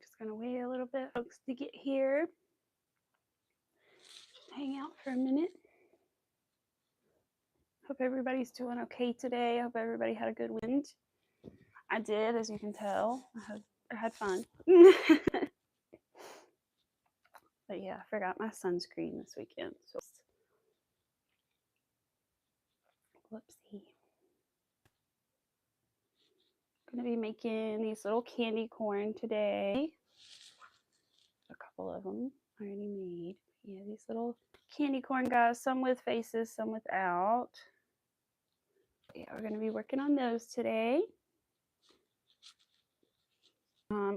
Just gonna wait a little bit, folks, to get here. Just hang out for a minute. Hope everybody's doing okay today. Hope everybody had a good weekend. I did, as you can tell. I had fun. But yeah, I forgot my sunscreen this weekend. So whoopsie. I'm gonna be making these little candy corn today. A couple of them already made. Yeah, these little candy corn guys, some with faces, some without. Yeah, we're gonna be working on those today.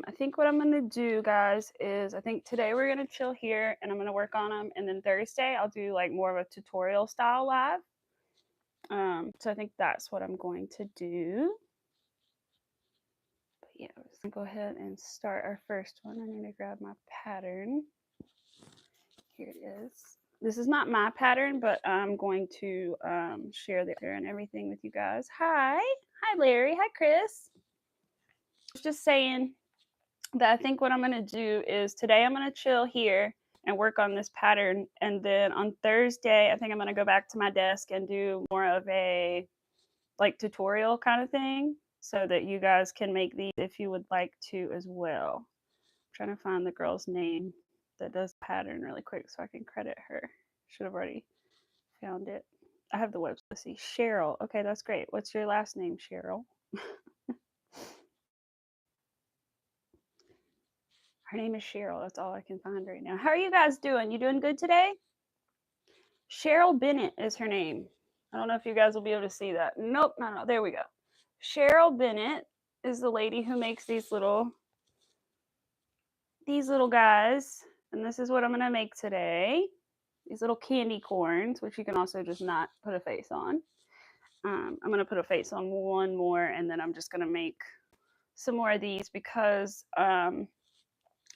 I think what I'm gonna do, guys, is I think today we're gonna chill here and I'm gonna work on them, and then Thursday I'll do like more of a tutorial style live. So I think that's what I'm going to do. But yeah, we're just gonna go ahead and start our first one. I need to grab my pattern. Here it is. This is not my pattern, but I'm going to share the pattern and everything with you guys. Hi Larry, hi Chris. I was just saying that I think what I'm going to do is today I'm going to chill here and work on this pattern, and then on Thursday I think I'm going to go back to my desk and do more of a like tutorial kind of thing so that you guys can make these if you would like to as well. I'm trying to find the girl's name that does the pattern really quick so I can credit her. Should have already found it. I have the website. Let's see. Cheryl. Okay, that's great. What's your last name, Cheryl? Her name is Cheryl. That's all I can find right now. How are you guys doing? You doing good today? Cheryl Bennett is her name. I don't know if you guys will be able to see that. Nope, no. There we go. Cheryl Bennett is the lady who makes these little guys. And this is what I'm going to make today. These little candy corns, which you can also just not put a face on. I'm going to put a face on one more, and then I'm just going to make some more of these because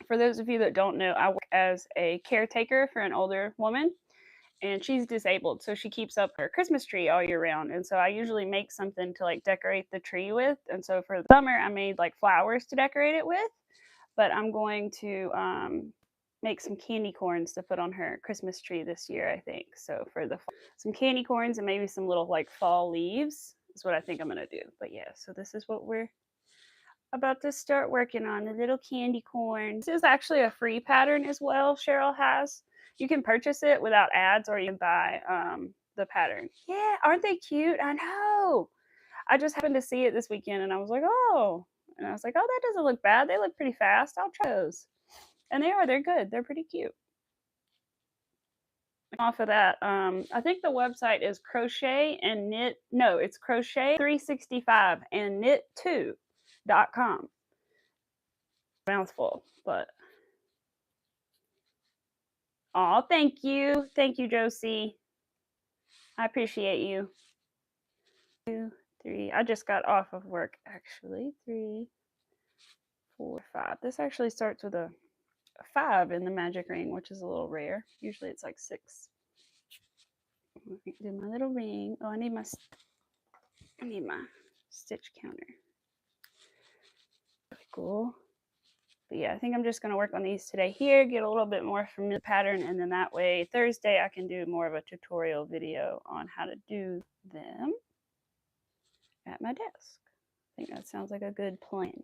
for those of you that don't know, I work as a caretaker for an older woman, and she's disabled, so she keeps up her Christmas tree all year round. And so I usually make something to like decorate the tree with. And so for the summer, I made like flowers to decorate it with. But I'm going to make some candy corns to put on her Christmas tree this year, I think. So for some candy corns and maybe some little like fall leaves is what I think I'm gonna do. But yeah, so this is what we're about to start working on, the little candy corn. This is actually a free pattern as well, Cheryl has. You can purchase it without ads, or you can buy the pattern. Yeah, aren't they cute? I know. I just happened to see it this weekend and I was like, oh. And I was like, oh, that doesn't look bad. They look pretty fast. I'll try those. And they're good. They're pretty cute. Off of that, I think the website is Crochet and Knit. No, it's Crochet 365 and knit2.com. Mouthful, but oh, thank you, Josie. I appreciate you. 2, 3. I just got off of work actually. 3, 4, 5. This actually starts with a 5 in the magic ring, which is a little rare. Usually it's like 6. Do my little ring. Oh, I need my stitch counter. Cool. But yeah, I think I'm just going to work on these today here, get a little bit more from the pattern, and then that way Thursday I can do more of a tutorial video on how to do them at my desk. I think that sounds like a good plan.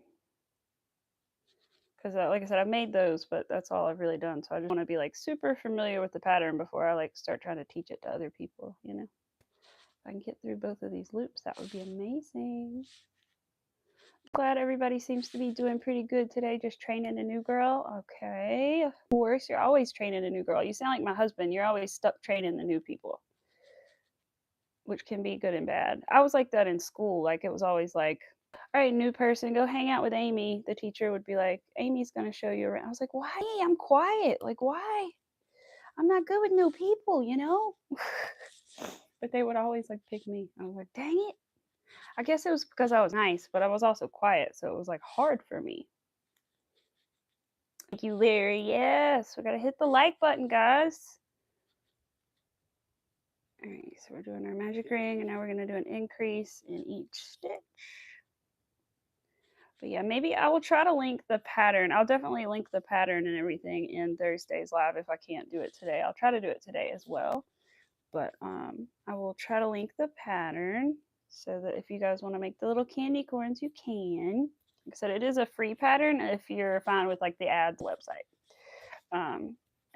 Because like I said, I've made those, but that's all I've really done. So I just want to be like super familiar with the pattern before I like start trying to teach it to other people, you know. If I can get through both of these loops, that would be amazing. Glad everybody seems to be doing pretty good today, just training a new girl. Okay, of course, you're always training a new girl. You sound like my husband. You're always stuck training the new people, which can be good and bad. I was like that in school. Like it was always like, all right, new person, go hang out with Amy. The teacher would be like, Amy's going to show you around. I was like, why? I'm quiet. Like, why? I'm not good with new people, you know? But they would always like pick me. I was like, dang it. I guess it was because I was nice, but I was also quiet. So it was like hard for me. Thank you, Larry. Yes, we got to hit the like button, guys. All right, so we're doing our magic ring, and now we're going to do an increase in each stitch. But yeah, maybe I will try to link the pattern. I'll definitely link the pattern and everything in Thursday's live if I can't do it today. I'll try to do it today as well. But I will try to link the pattern so that if you guys want to make the little candy corns, you can. Like I said, it is a free pattern if you're fine with like the ads website.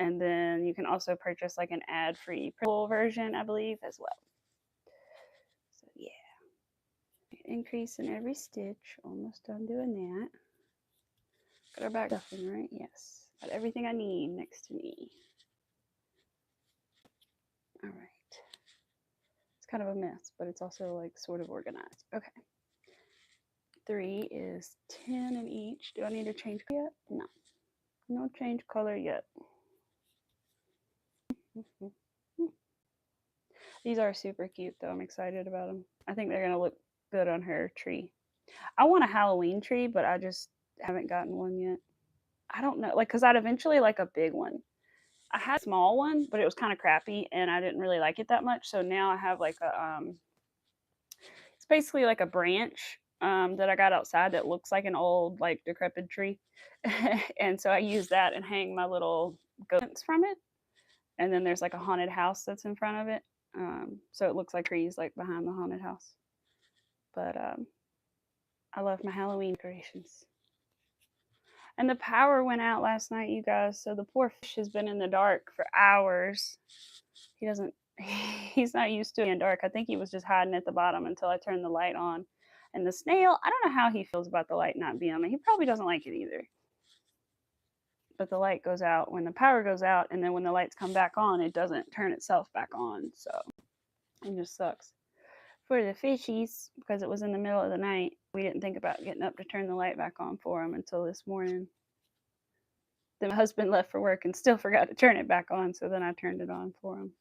And then you can also purchase like an ad-free version, I believe, as well. So yeah, increase in every stitch. Almost done doing that. Got our back stuffing, right? Yes. Got everything I need next to me. All right. It's kind of a mess, but it's also like sort of organized. Okay. 3 is 10 in each. Do I need to change yet? No. No change color yet. These are super cute though. I'm excited about them. I think they're going to look good on her tree. I want a Halloween tree, but I just haven't gotten one yet. I don't know, like, because I'd eventually like a big one. I had a small one, but it was kind of crappy, and I didn't really like it that much. So now I have like a it's basically like a branch that I got outside that looks like an old like decrepit tree, and so I use that and hang my little goats from it. And then there's like a haunted house that's in front of it, so it looks like trees like behind the haunted house. But I love my Halloween decorations. And the power went out last night, you guys. So the poor fish has been in the dark for hours. He's not used to being dark. I think he was just hiding at the bottom until I turned the light on. And the snail, I don't know how he feels about the light not being on. He probably doesn't like it either. But the light goes out when the power goes out, and then when the lights come back on, it doesn't turn itself back on. So it just sucks. For the fishies, because it was in the middle of the night, we didn't think about getting up to turn the light back on for them until this morning. Then my husband left for work and still forgot to turn it back on, so then I turned it on for him.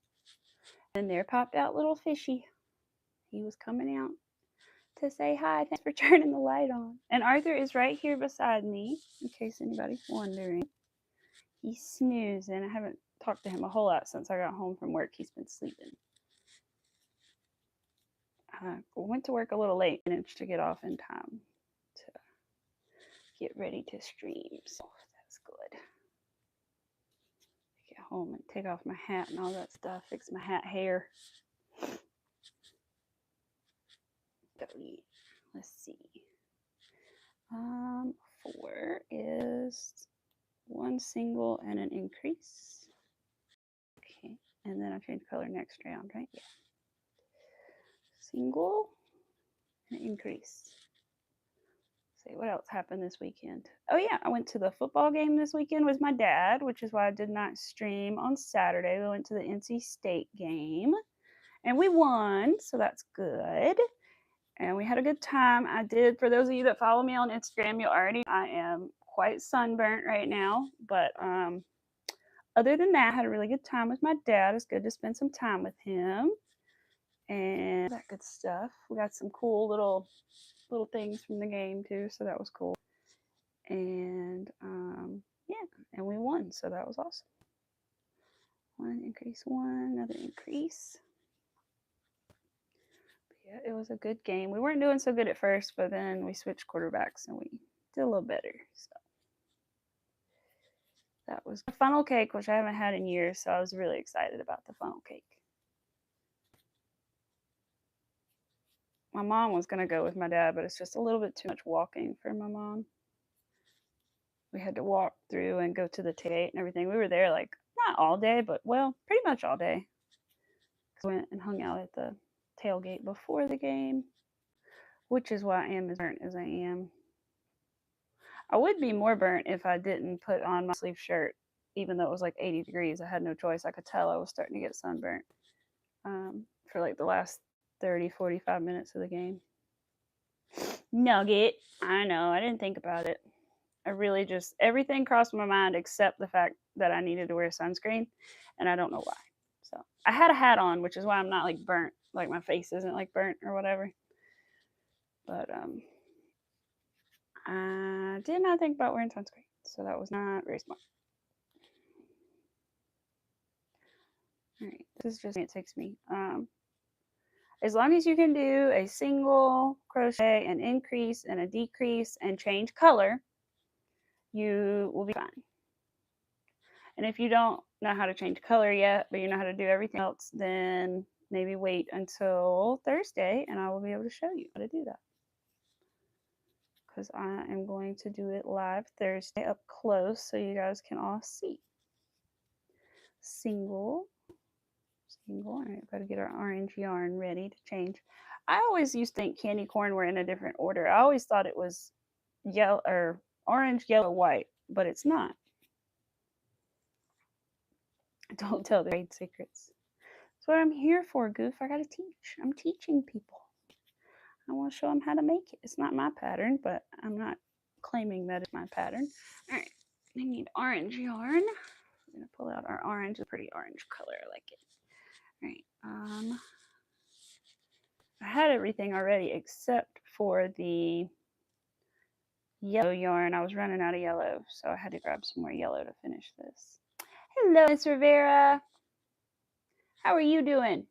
And there popped out little fishy. He was coming out to say hi. Thanks for turning the light on. And Arthur is right here beside me, in case anybody's wondering. He's snoozing. I haven't talked to him a whole lot since I got home from work. He's been sleeping. I went to work a little late, managed to get off in time to get ready to stream. So that's good. Get home and take off my hat and all that stuff. Fix my hat hair. Let's see. 4 is 1 single and an increase. Okay, and then I'll change color next round, right? Yeah. Single and increase. Let's see what else happened this weekend. Oh yeah, I went to the football game this weekend with my dad, which is why I did not stream on Saturday. We went to the NC State game and we won, so that's good. And we had a good time. I did, for those of you that follow me on Instagram, you'll already know I am quite sunburnt right now. But other than that, I had a really good time with my dad. It's good to spend some time with him. And that good stuff. We got some cool little things from the game too, so that was cool. And yeah, and we won, so that was awesome. 1 increase, 1, another increase. Yeah, it was a good game. We weren't doing so good at first, but then we switched quarterbacks and we did a little better. So that was a funnel cake, which I haven't had in years, so I was really excited about the funnel cake. My mom was going to go with my dad, but it's just a little bit too much walking for my mom. We had to walk through and go to the tailgate and everything. We were there like not all day, but well, pretty much all day. We went and hung out at the tailgate before the game, which is why I am as burnt as I am. I would be more burnt if I didn't put on my sleeve shirt, even though it was like 80 degrees. I had no choice. I could tell I was starting to get sunburnt for like the last 30, 45 minutes of the game. Nugget. I know. I didn't think about it. I really just, everything crossed my mind except the fact that I needed to wear sunscreen, and I don't know why. So I had a hat on, which is why I'm not like burnt, like my face isn't like burnt or whatever. But I did not think about wearing sunscreen, so that was not very smart. All right, this is just it takes me. As long as you can do a single crochet, an increase and a decrease, and change color, you will be fine. And if you don't know how to change color yet, but you know how to do everything else, then maybe wait until Thursday and I will be able to show you how to do that. Because I am going to do it live Thursday up close so you guys can all see. Single. All right, got to get our orange yarn ready to change. I always used to think candy corn were in a different order. I always thought it was yellow or orange, yellow, white, but it's not. Don't tell the trade secrets. That's what I'm here for, Goof. I gotta teach. I'm teaching people. I want to show them how to make it. It's not my pattern, but I'm not claiming that it's my pattern. All right, I need orange yarn. We're gonna pull out our orange, a pretty orange color. I like it. All right. I had everything already except for the yellow yarn. I was running out of yellow, so I had to grab some more yellow to finish this. Hello, Miss Rivera. How are you doing?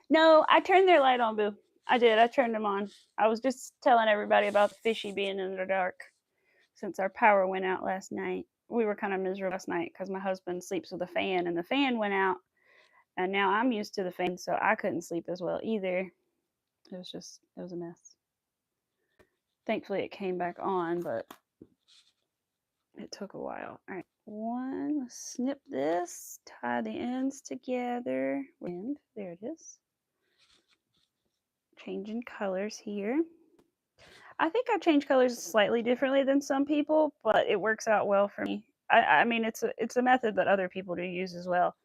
No, I turned their light on, Boo. I did. I turned them on. I was just telling everybody about the fishy being in the dark since our power went out last night. We were kind of miserable last night because my husband sleeps with a fan, and the fan went out, and now I'm used to the fan, so I couldn't sleep as well either. It was a mess. Thankfully, it came back on, but it took a while. All right, let's snip this, tie the ends together, and there it is. Changing colors here. I think I change colors slightly differently than some people, but it works out well for me. I mean, it's a method that other people do use as well,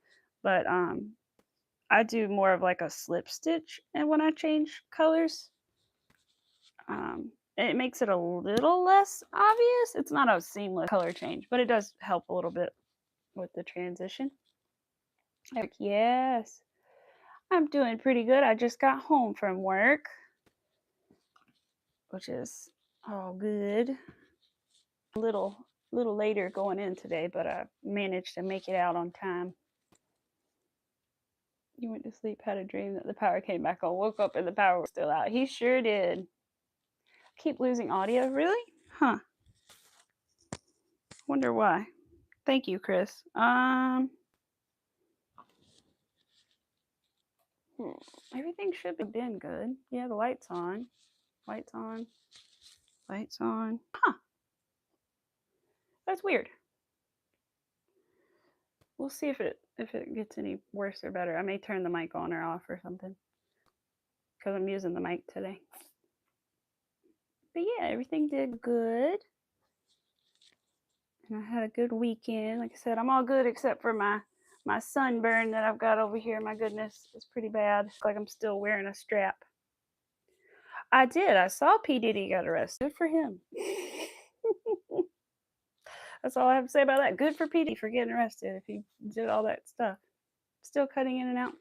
but I do more of like a slip stitch, and when I change colors, it makes it a little less obvious. It's not a seamless color change, but it does help a little bit with the transition. Like, yes, I'm doing pretty good. I just got home from work, which is all good. A little later going in today, but I managed to make it out on time. You went to sleep, had a dream that the power came back on, woke up and the power was still out. He sure did. Keep losing audio, really? Huh. Wonder why. Thank you, Chris. Everything should be been good. Yeah, the light's on. Lights on. Lights on. Huh. That's weird. We'll see if it gets any worse or better. I may turn the mic on or off or something because I'm using the mic today. But yeah, everything did good. And I had a good weekend. Like I said, I'm all good except for my sunburn that I've got over here. My goodness, it's pretty bad. It's like I'm still wearing a strap. I did. I saw P. Diddy got arrested. Good for him. That's all I have to say about that. Good for P. Diddy for getting arrested if he did all that stuff. Still cutting in and out.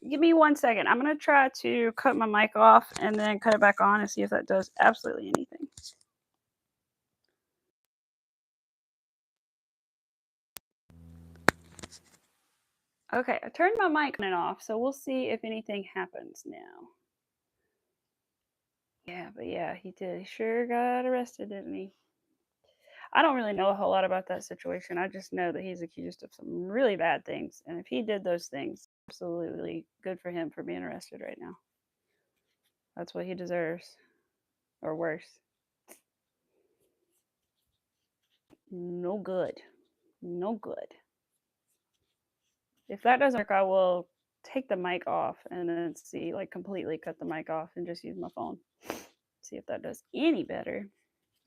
Give me 1 second. I'm going to try to cut my mic off and then cut it back on and see if that does absolutely anything. Okay, I turned my mic on and off, so we'll see if anything happens now. Yeah, but yeah, he did. He sure got arrested, didn't he? I don't really know a whole lot about that situation. I just know that he's accused of some really bad things. And if he did those things, absolutely good for him for being arrested right now. That's what he deserves. Or worse. No good. No good. If that doesn't work, I will take the mic off and then see, like completely cut the mic off and just use my phone. See if that does any better.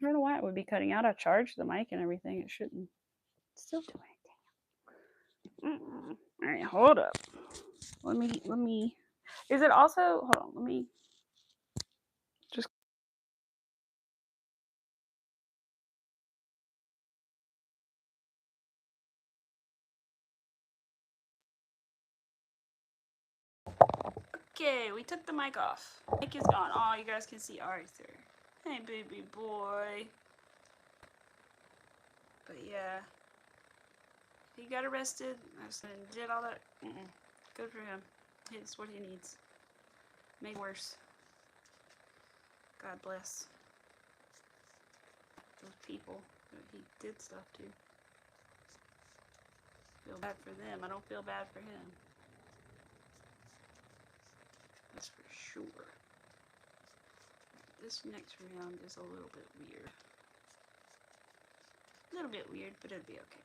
I don't know why it would be cutting out. I charged the mic and everything. It shouldn't still do anything. All right, hold up. Let me. Is it also? Hold on. Let me just. Okay, we took the mic off. Mic is gone. Oh, you guys can see Arthur. Hey, baby boy. But yeah, he got arrested. I did all that. Good for him. It's what he needs. Made worse. God bless those people that he did stuff to. Feel bad for them. I don't feel bad for him. That's for sure. This next round is a little bit weird. A little bit weird, but it'll be okay.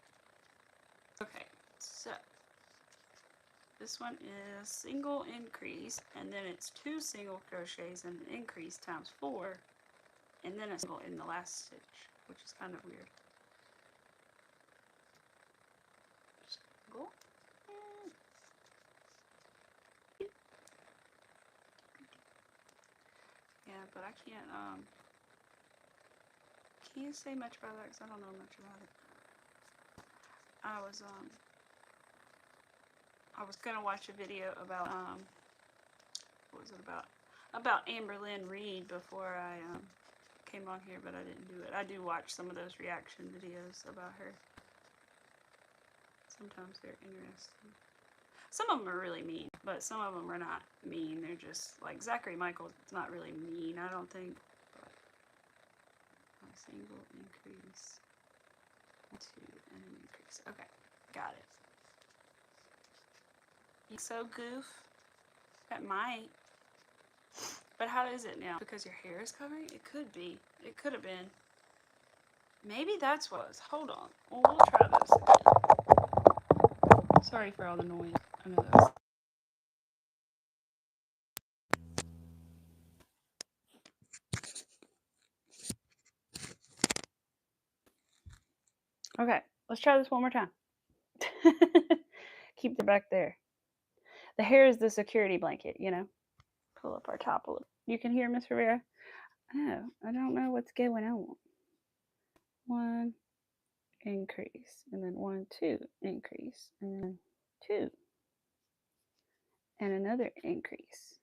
Okay, so this one is single increase, and then it's 2 single crochets and an increase times 4, and then a single in the last stitch, which is kind of weird. Single. Yeah, but I can't say much about that because I don't know much about it. I was gonna watch a video about what was it about? About Amberlynn Reed before I came on here, but I didn't do it. I do watch some of those reaction videos about her. Sometimes they're interesting. Some of them are really mean, but some of them are not mean. They're just like Zachary Michael. It's not really mean, I don't think. But a single increase, 2 and an increase. Okay, got it. You so goof. That might. But how is it now? Because your hair is covering? It could be. It could have been. Maybe that's what it was. Hold on. Well, we'll try this again. Sorry for all the noise. I know that was... Okay, let's try this one more time. Keep the back there. The hair is the security blanket, you know. Pull up our top a little. You can hear Miss Rivera? Oh, I don't know what's going on. 1 increase, and then 1, 2 increase, and then 2, and another increase.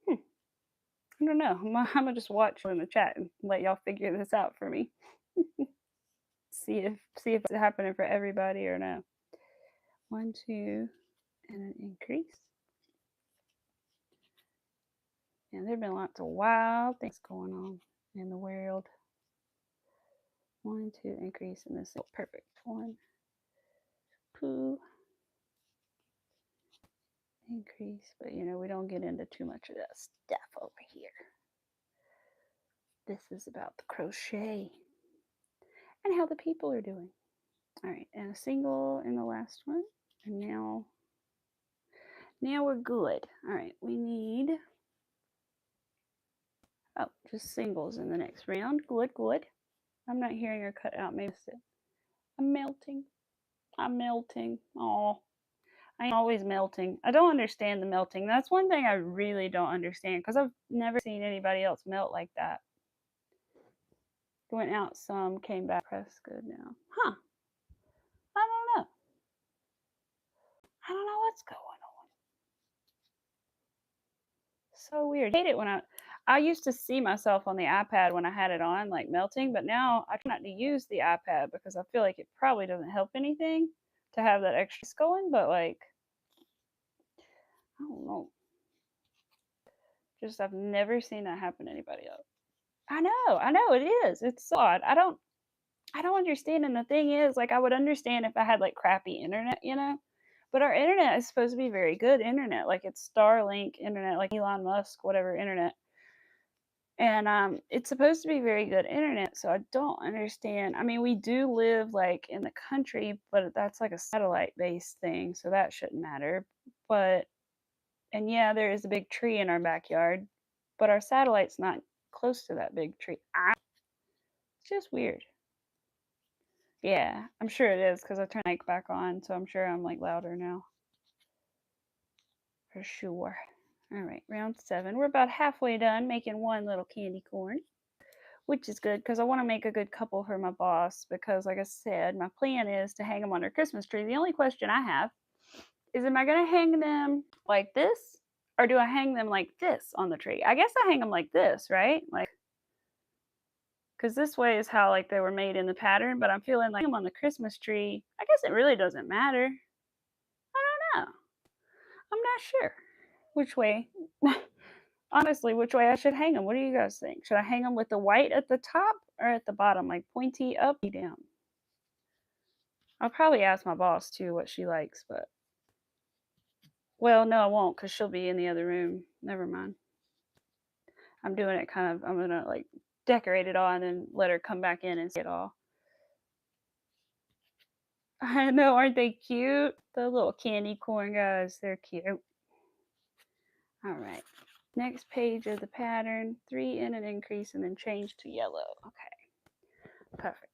I don't know. I'm gonna just watch in the chat and let y'all figure this out for me. see if it's happening for everybody or no. 1, 2, and an increase. And there've been lots of wild things going on in the world. 1, 2, increase, and this is perfect. 1, 2, increase, but you know, we don't get into too much of that stuff over here. This is about the crochet and how the people are doing. All right, and a single in the last one, and now we're good. All right, we need just singles in the next round. Good. I'm not hearing her cut out. Maybe it's it. I'm melting. Oh, I'm always melting. I don't understand the melting. That's one thing I really don't understand because I've never seen anybody else melt like that. Went out some, came back, pressed good now. Huh. I don't know. I don't know what's going on. So weird. I hate it when I used to see myself on the iPad when I had it on, like melting, but now I try not to use the iPad because I feel like it probably doesn't help anything to have that extra going, but like, I don't know. Just I've never seen that happen to anybody else. I know it is. It's so odd. I don't understand. And the thing is, like, I would understand if I had like crappy internet, you know, but our internet is supposed to be very good internet. Like it's Starlink internet, like Elon Musk, whatever internet. And it's supposed to be very good internet. So I don't understand. I mean, we do live like in the country, but that's like a satellite based thing. So that shouldn't matter. And yeah, there is a big tree in our backyard, but our satellite's not close to that big tree. It's just weird. Yeah, I'm sure it is because I turned the mic back on, so I'm sure I'm like louder now. For sure. All right, round 7. We're about halfway done making one little candy corn, which is good because I want to make a good couple for my boss because, like I said, my plan is to hang them on her Christmas tree. The only question I have is, am I going to hang them like this or do I hang them like this on the tree? I guess I hang them like this, right? Like, because this way is how like they were made in the pattern, but I'm feeling like I'm on the Christmas tree. I guess it really doesn't matter. I know. I'm not sure which way. Honestly, which way I should hang them. What do you guys think? Should I hang them with the white at the top or at the bottom, like pointy up, down? I'll probably ask my boss too what she likes, but well, no, I won't because she'll be in the other room. Never mind. I'm doing it kind of. I'm gonna like decorate it all and then let her come back in and see it all. I know, aren't they cute? The little candy corn guys, they're cute. All right. Next page of the pattern, 3 in an increase and then change to yellow. Okay, perfect.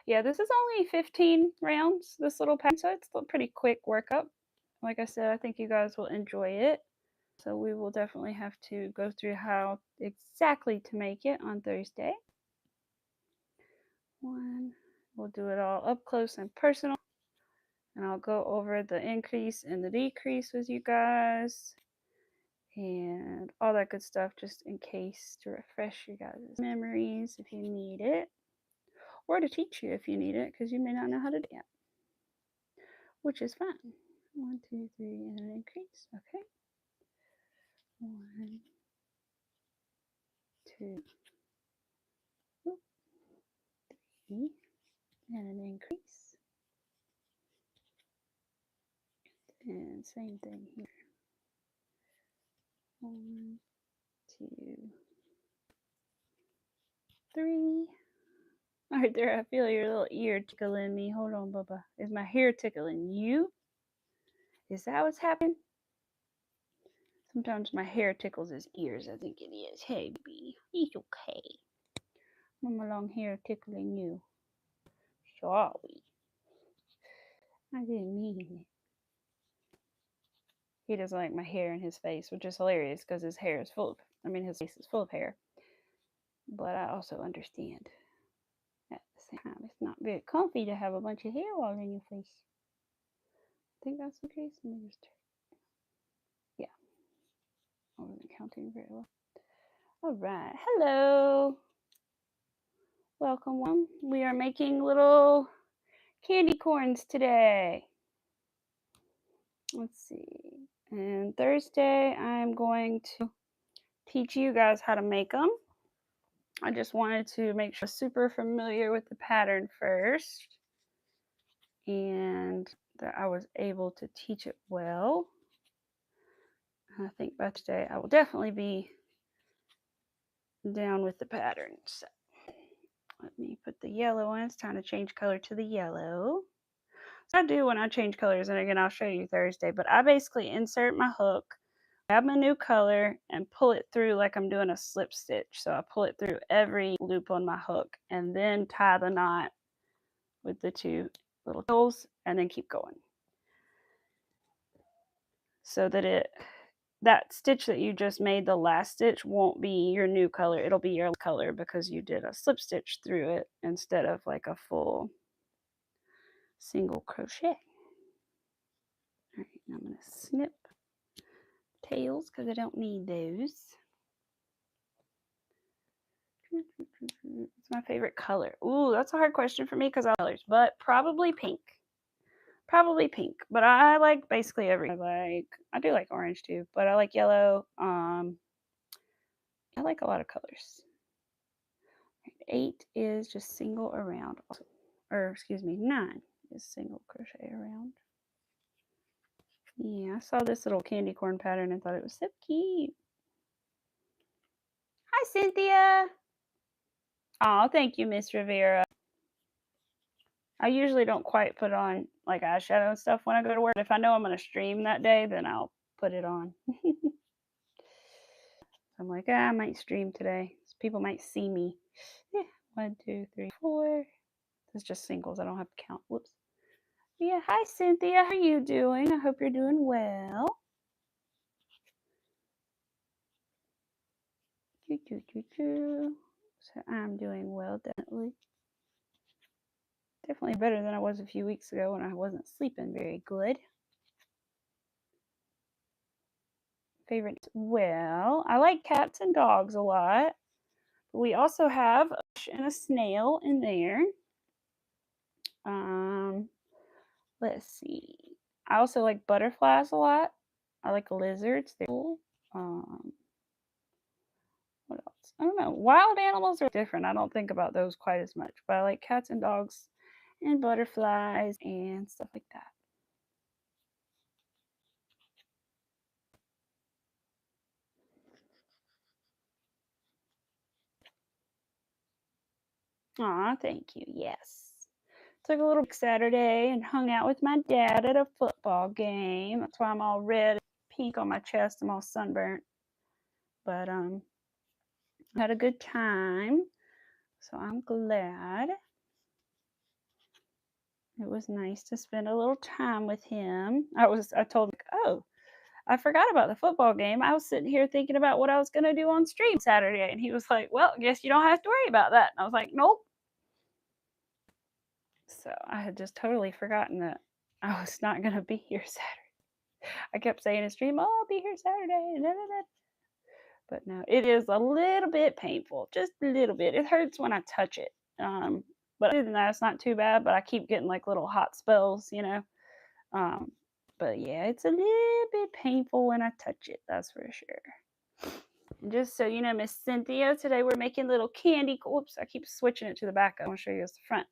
Yeah, this is only 15 rounds, this little pattern, so it's a pretty quick workup. Like I said, I think you guys will enjoy it. So we will definitely have to go through how exactly to make it on Thursday. We'll do it all up close and personal. And I'll go over the increase and the decrease with you guys. And all that good stuff just in case to refresh you guys' memories if you need it. Or to teach you if you need it because you may not know how to do it. Which is fine. 1, 2, 3, and an increase. Okay. 1, 2, 3, and an increase. And same thing here. 1, 2, 3. Right there, I feel your little ear tickling me. Hold on, Bubba. Is my hair tickling you? Is that what's happening? Sometimes my hair tickles his ears. I think it is. Hey, baby. It's okay. My long hair tickling you. Sorry. I didn't mean it. He doesn't like my hair in his face, which is hilarious because his hair is full of, his face is full of hair. But I also understand at the same time, it's not very comfy to have a bunch of hair all in your face. I think that's the case. Let me just, yeah. I wasn't counting very well. All right. Hello. Welcome. We are making little candy corns today. Let's see. And Thursday, I'm going to teach you guys how to make them. I just wanted to make sure I'm super familiar with the pattern first and that I was able to teach it well. I think by today I will definitely be down with the pattern. So let me put the yellow in. It's time to change color to the yellow. So I do when I change colors, and again, I'll show you Thursday, but I basically insert my hook, grab my new color, and pull it through like I'm doing a slip stitch. So I pull it through every loop on my hook and then tie the knot with the 2 little holes and then keep going. So that that stitch that you just made, the last stitch, won't be your new color. It'll be your color because you did a slip stitch through it instead of like a full single crochet. All right, now I'm going to snip tails because I don't need those. It's my favorite color. Ooh, that's a hard question for me because I like colors, but probably pink. Probably pink, but I like basically every. I do like orange too, but I like yellow. I like a lot of colors. 8 is just single around, or excuse me, 9 is single crochet around. Yeah, I saw this little candy corn pattern and thought it was so cute. Hi, Cynthia. Oh, thank you, Miss Rivera. I usually don't quite put on like eyeshadow and stuff when I go to work. If I know I'm going to stream that day, then I'll put it on. I'm like, I might stream today. So people might see me. Yeah, 1, 2, 3, 4. It's just singles. I don't have to count. Whoops. Yeah, hi, Cynthia. How are you doing? I hope you're doing well. So I'm doing well, definitely. Definitely better than I was a few weeks ago when I wasn't sleeping very good. Favorites? Well, I like cats and dogs a lot. We also have a fish and a snail in there. Let's see. I also like butterflies a lot. I like lizards. They're cool. What else? I don't know. Wild animals are different. I don't think about those quite as much, but I like cats and dogs and butterflies and stuff like that. Aw, thank you. Yes. Took a little Saturday and hung out with my dad at a football game. That's why I'm all red, pink on my chest. I'm all sunburnt. But had a good time. So I'm glad. It was nice to spend a little time with him. I told him, oh, I forgot about the football game. I was sitting here thinking about what I was gonna do on stream Saturday. And he was like, well, guess you don't have to worry about that. And I was like, nope. So I had just totally forgotten that I was not gonna be here Saturday. I kept saying in stream, oh, I'll be here Saturday. But no, it is a little bit painful, just a little bit. It hurts when I touch it. But other than that, it's not too bad. But I keep getting like little hot spells, you know. Um, but yeah, it's a little bit painful when I touch it. That's for sure. And just so you know, Miss Cynthia, today we're making little candy. Whoops, I keep switching it to the back. I want to show you as the front.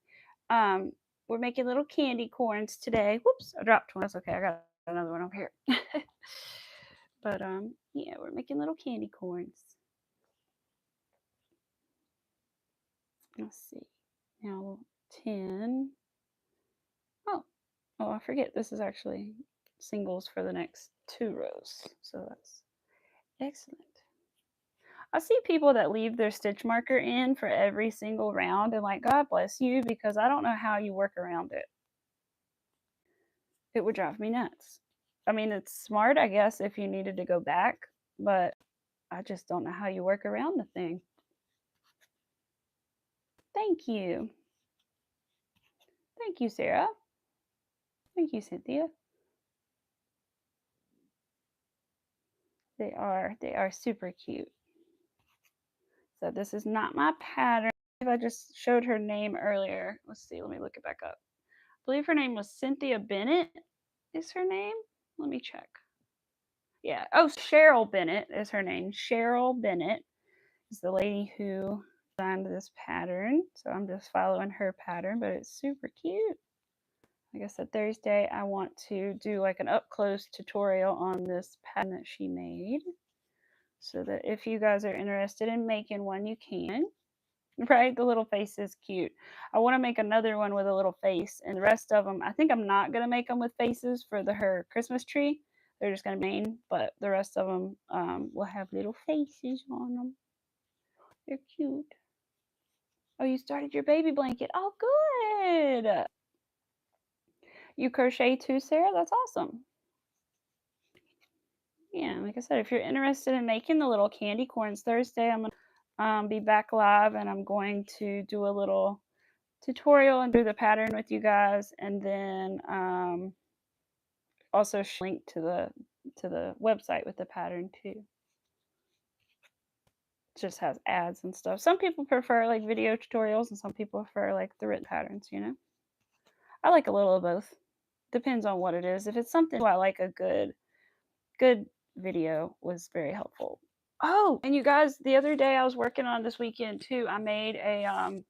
We're making little candy corns today. Whoops, I dropped one. That's okay. I got another one over here. But yeah, we're making little candy corns. Let's see. Now 10. Oh, I forget. This is actually singles for the next 2 rows. So that's excellent. I see people that leave their stitch marker in for every single round and like, God bless you, because I don't know how you work around it. It would drive me nuts. I mean, it's smart, I guess, if you needed to go back, but I just don't know how you work around the thing. Thank you. Thank you, Sarah. Thank you, Cynthia. They are super cute. So this is not my pattern. I just showed her name earlier. Let's see, let me look it back up. I believe her name was Cynthia Bennett is her name. Let me check. Yeah. Oh, Cheryl Bennett is her name. Cheryl Bennett is the lady who designed this pattern. So I'm just following her pattern, but it's super cute. Like I said, Thursday, I want to do like an up close tutorial on this pattern that she made. So that if you guys are interested in making one, you can. Right? The little face is cute. I want to make another one with a little face, and the rest of them, I think I'm not going to make them with faces for her Christmas tree. They're just going to be main, but the rest of them will have little faces on them. They're cute. Oh, you started your baby blanket. Oh, good. You crochet too, Sarah? That's awesome. Yeah, like I said, if you're interested in making the little candy corns Thursday, I'm going to be back live, and I'm going to do a little tutorial and do the pattern with you guys, and then also link to the website with the pattern too. It just has ads and stuff. Some people prefer like video tutorials, and some people prefer like the written patterns, you know. I like a little of both. Depends on what it is. If it's something I like, a good video was very helpful. Oh, and you guys, the other day I was working on this weekend too. I made a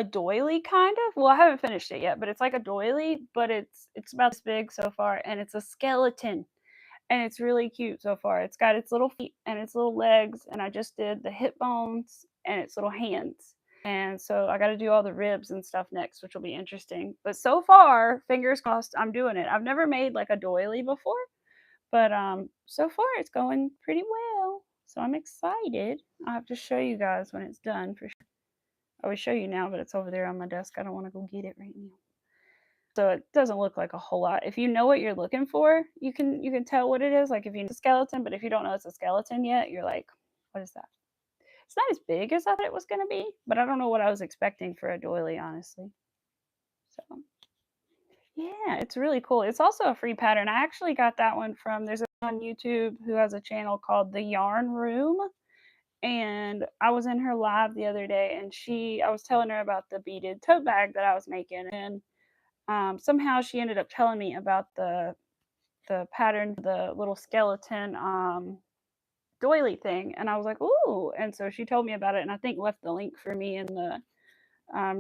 doily kind of. Well, I haven't finished it yet, but it's like a doily, but it's about this big so far, and it's a skeleton, and it's really cute so far. It's got its little feet and its little legs, and I just did the hip bones and its little hands. And so I got to do all the ribs and stuff next, which will be interesting. But so far, fingers crossed, I'm doing it. I've never made like a doily before, but so far it's going pretty well. So I'm excited. I'll have to show you guys when it's done for sure. I would show you now, but it's over there on my desk. I don't want to go get it right now. So it doesn't look like a whole lot. If you know what you're looking for, you can tell what it is. Like if you know it's a skeleton, but if you don't know it's a skeleton yet, you're like, what is that? It's not as big as I thought it was going to be, but I don't know what I was expecting for a doily, honestly. So yeah, it's really cool. It's also a free pattern. I actually got that one from, there's a on YouTube who has a channel called The Yarn Room. And I was in her live the other day, and I was telling her about the beaded tote bag that I was making, and somehow she ended up telling me about the pattern, the little skeleton doily thing, and I was like, "Ooh!" And so she told me about it, and I think left the link for me in the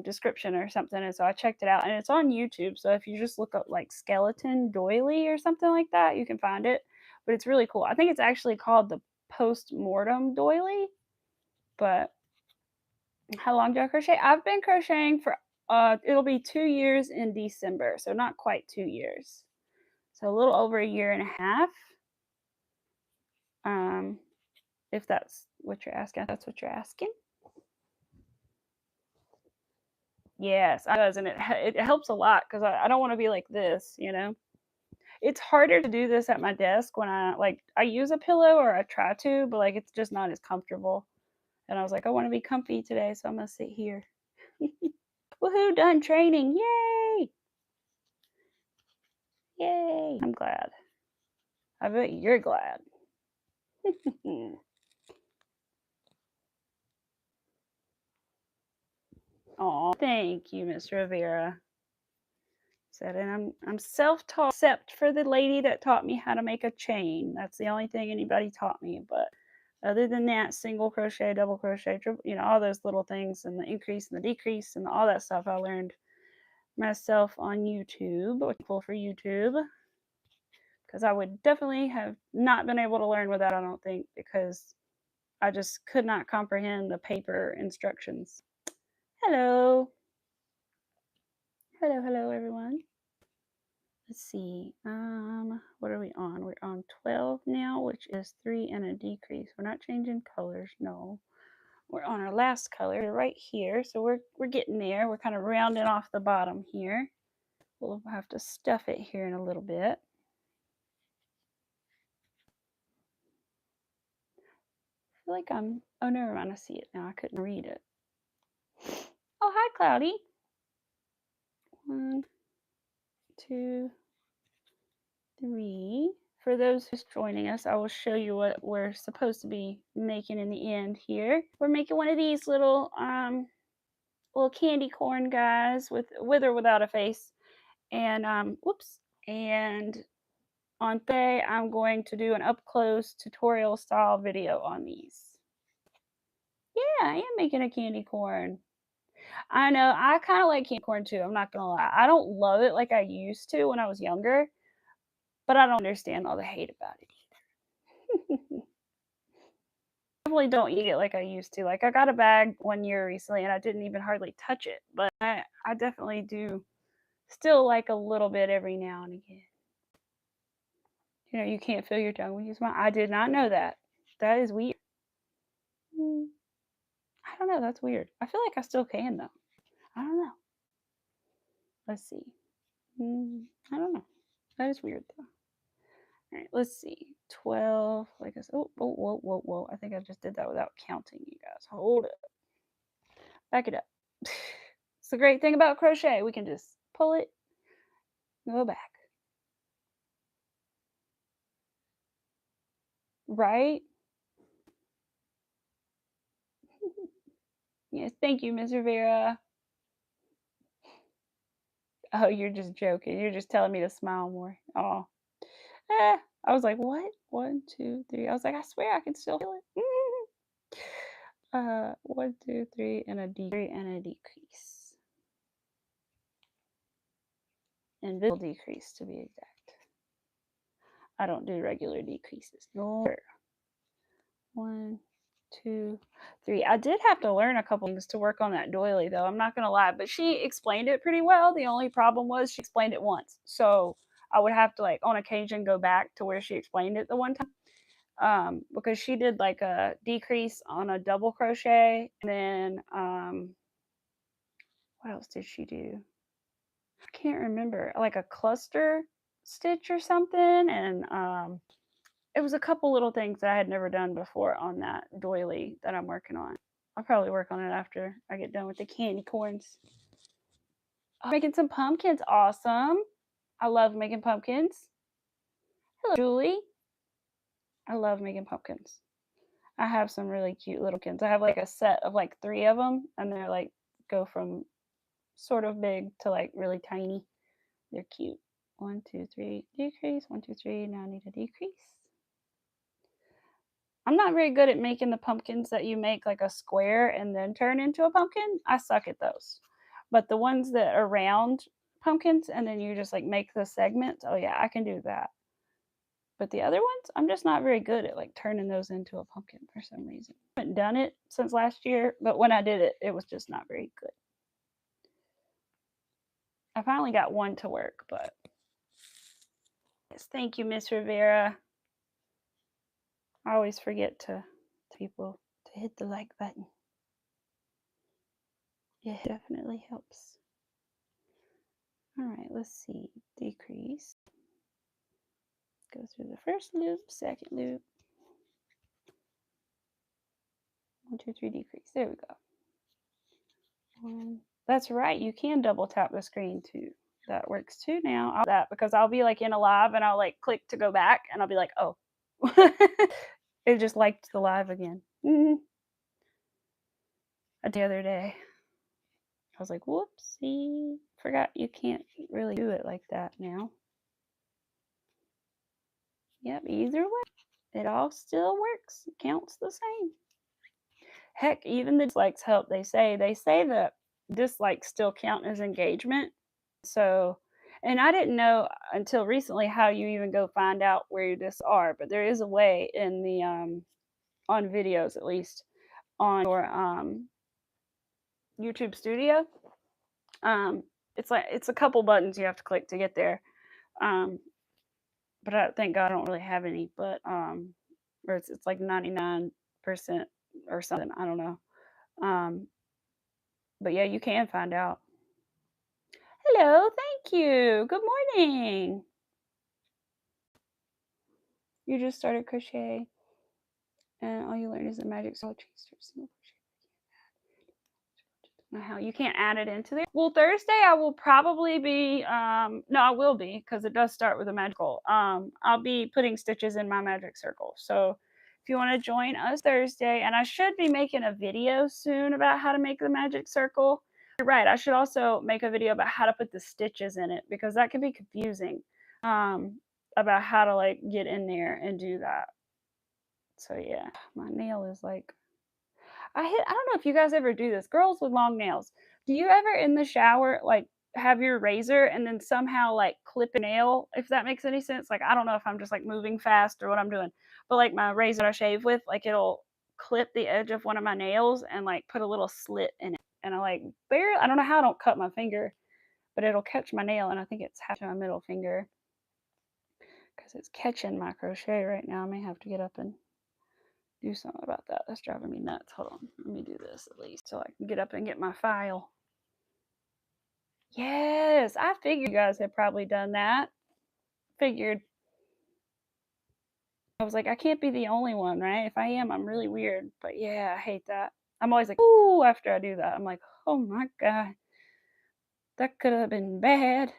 description or something. And so I checked it out, and it's on YouTube. So if you just look up like skeleton doily or something like that, you can find it. But it's really cool. I think it's actually called the post mortem doily. But how long do I crochet? I've been crocheting for it'll be 2 years in December, so not quite 2 years. So a little over a year and a half. Um, if that's what you're asking, that's what you're asking. Yes, it does, and it helps a lot because I don't want to be like this, you know. It's harder to do this at my desk when I use a pillow or I try to, but like it's just not as comfortable. And I was like, I want to be comfy today, so I'm gonna sit here. Woohoo! Done training! Yay! Yay! I'm glad. I bet you're glad. Oh, thank you, Miss Rivera. Said, and I'm self-taught, except for the lady that taught me how to make a chain. That's the only thing anybody taught me. But other than that, single crochet, double crochet, triple, all those little things, and the increase and the decrease and all that stuff I learned myself on YouTube. Thankful for YouTube, because I would definitely have not been able to learn with that, I don't think, because I just could not comprehend the paper instructions. Hello. Hello, everyone. Let's see. What are we on? We're on 12 now, which is 3 and a decrease. We're not changing colors, no. We're on our last color right here, so we're getting there. We're kind of rounding off the bottom here. We'll have to stuff it here in a little bit. I feel like oh, never mind, I see it now. I couldn't read it. Oh, hi, Cloudy. 1, 2, 3. For those who's joining us, I will show you what we're supposed to be making in the end here. We're making one of these little candy corn guys with or without a face. And whoops. And on Thursday, I'm going to do an up close tutorial style video on these. Yeah, I am making a candy corn. I know, I kind of like candy corn too. I'm not gonna lie. I don't love it like I used to when I was younger, but I don't understand all the hate about it either. Definitely don't eat it like I used to. Like I got a bag one year recently and I didn't even hardly touch it, but I definitely do still like a little bit every now and again. You can't feel your tongue when you smile. I did not know that. That is weird. I don't know. That's weird. I feel like I still can though. I don't know. Let's see. I don't know. That is weird though. All right, let's see. 12. Like I said. Oh, whoa. I think I just did that without counting, you guys. Hold it. Back it up. It's the great thing about crochet. We can just pull it and go back. Right? Yes, thank you, Ms. Rivera. Oh, you're just joking. You're just telling me to smile more. Oh. I was like, what? 1, 2, 3. I was like, I swear I can still feel it. 1, 2, 3, and a decrease. Invisible decrease to be exact. I don't do regular decreases. No. 1, 2, 3. I did have to learn a couple things to work on that doily, though. I'm not gonna lie, but she explained it pretty well. The only problem was she explained it once, so I would have to like on occasion go back to where she explained it the one time, because she did like a decrease on a double crochet, and then what else did she do? I can't remember, like a cluster stitch or something, and it was a couple little things that I had never done before on that doily that I'm working on. I'll probably work on it after I get done with the candy corns. Oh, making some pumpkins. Awesome. I love making pumpkins. Hello, Julie. I love making pumpkins. I have some really cute little pumpkins. I have like a set of like 3 of them, and they're like go from sort of big to like really tiny. They're cute. 1, 2, 3, decrease. 1, 2, 3. Now I need a decrease. I'm not very good at making the pumpkins that you make like a square and then turn into a pumpkin. I suck at those. But the ones that are round pumpkins and then you just like make the segments, oh yeah, I can do that. But the other ones, I'm just not very good at like turning those into a pumpkin for some reason. I haven't done it since last year, but when I did it, it was just not very good. I finally got one to work, but yes, thank you, Miss Rivera. I always forget to people to hit the like button. Yeah, it definitely helps. All right, let's see. Decrease. Go through the first loop, second loop. 1, 2, 3, decrease. There we go. That's right. You can double tap the screen too. That works too now. That because I'll be like in a live and I'll like click to go back and I'll be like, oh, it just liked the live again. The other day, I was like, whoopsie, forgot you can't really do it like that now. Yep, either way, it all still works. It counts the same. Heck, even the dislikes help. They say that dislikes still count as engagement. So, and I didn't know until recently how you even go find out where your discs are, but there is a way in the on videos at least on your YouTube Studio. It's a couple buttons you have to click to get there. But thank God I don't really have any. But or it's like 99% or something. I don't know. But yeah, you can find out. Hello, thank you. Good morning. You just started crochet, and all you learn is the magic saw chains to single crochet. How you can't add it into there. Well, Thursday I will probably be no, I will be because it does start with a magical. I'll be putting stitches in my magic circle. So if you want to join us Thursday, and I should be making a video soon about how to make the magic circle. You're right. I should also make a video about how to put the stitches in it because that can be confusing. About how to like get in there and do that. So yeah, my nail is like I don't know if you guys ever do this. Girls with long nails. Do you ever in the shower like have your razor and then somehow like clip a nail? If that makes any sense. Like I don't know if I'm just like moving fast or what I'm doing, but like my razor I shave with, like it'll clip the edge of one of my nails and like put a little slit in it. And I like barely I don't know how I don't cut my finger, but it'll catch my nail and I think it's half to my middle finger because it's catching my crochet right now. I may have to get up and do something about that. That's driving me nuts. Hold on. Let me do this at least so I can get up and get my file. Yes, I figured you guys had probably done that. Figured. I was like, I can't be the only one, right? If I am, I'm really weird. But yeah, I hate that. I'm always like, ooh, after I do that. I'm like, oh my God. That could have been bad.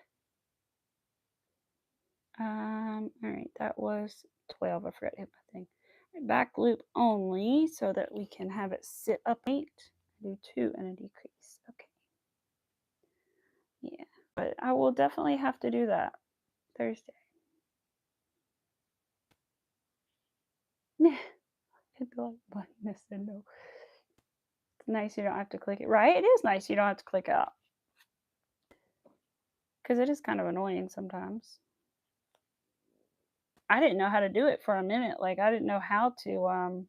All right, that was 12. I forgot to hit my thing. Back loop only so that we can have it sit up 8. Do 2 and a decrease. Okay. Yeah, but I will definitely have to do that Thursday. Hit the like button. This said no. It's nice you don't have to click it. Right? It is nice you don't have to click out. Because it is kind of annoying sometimes. I didn't know how to do it for a minute. Like I didn't know how to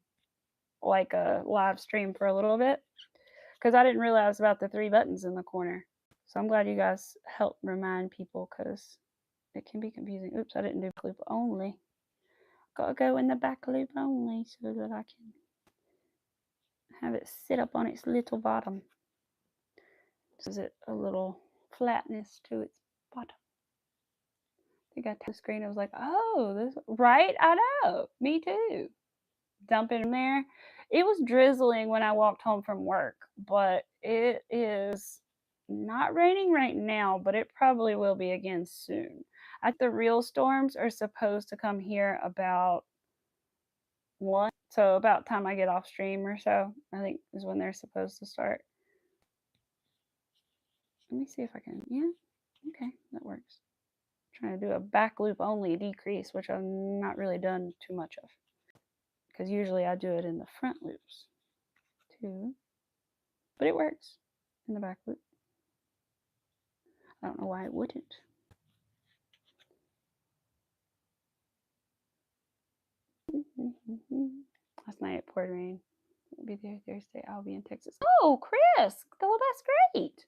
like a live stream for a little bit. Because I didn't realize about the 3 buttons in the corner. So I'm glad you guys helped remind people because it can be confusing. Oops, I didn't do loop only. Gotta go in the back loop only so that I can have it sit up on its little bottom. Gives it a little flatness to its bottom. I think I tapped the screen. I was like, oh, this right? I know. Me too. Dump it in there. It was drizzling when I walked home from work, but it is not raining right now, but it probably will be again soon. The real storms are supposed to come here about 1. So about time I get off stream or so, I think is when they're supposed to start. Let me see if I can, yeah, okay, that works. Trying to do a back loop only decrease, which I've not really done too much of, because usually I do it in the front loops too, but it works in the back loop. I don't know why it wouldn't. Last night it poured rain. I'll be there Thursday. I'll be in Texas. Oh, Chris! Well, that's great.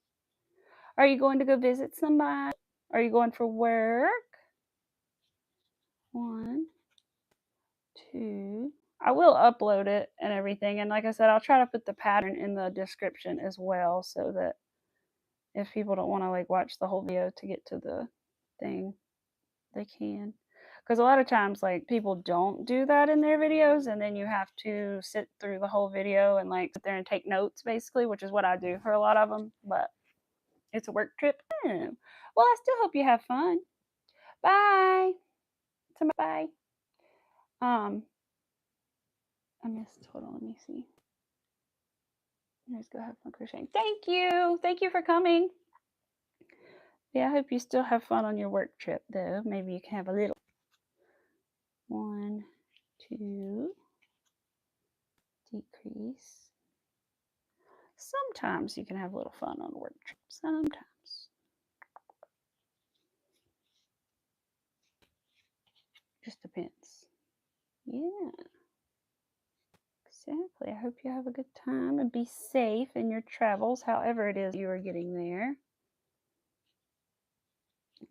Are you going to go visit somebody? Are you going for work? 1, 2. I will upload it and everything. And like I said, I'll try to put the pattern in the description as well, so that if people don't want to like watch the whole video to get to the thing, they can. Because a lot of times, like, people don't do that in their videos, and then you have to sit through the whole video and like sit there and take notes, basically, which is what I do for a lot of them. But it's a work trip. Well, I still hope you have fun. Bye. Bye. I missed. Hold on, let me see. Let's go have fun crocheting. Thank you. Thank you for coming. Yeah, I hope you still have fun on your work trip, though. Maybe you can have a little. 1, 2. Decrease. Sometimes you can have a little fun on a work trip. Sometimes. Just depends. Yeah. Exactly. I hope you have a good time and be safe in your travels, however it is you are getting there.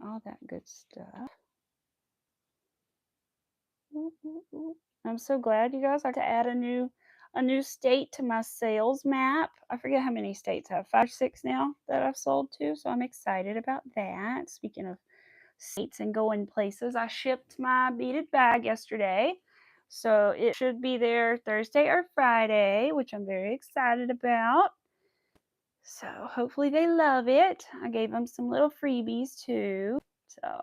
All that good stuff. I'm so glad you guys like to add a new state to my sales map. I forget how many states I have, 5 or 6 now that I've sold to, so I'm excited about that. Speaking of states and going places, I shipped my beaded bag yesterday, so it should be there Thursday or Friday, which I'm very excited about. So hopefully they love it. I gave them some little freebies too, so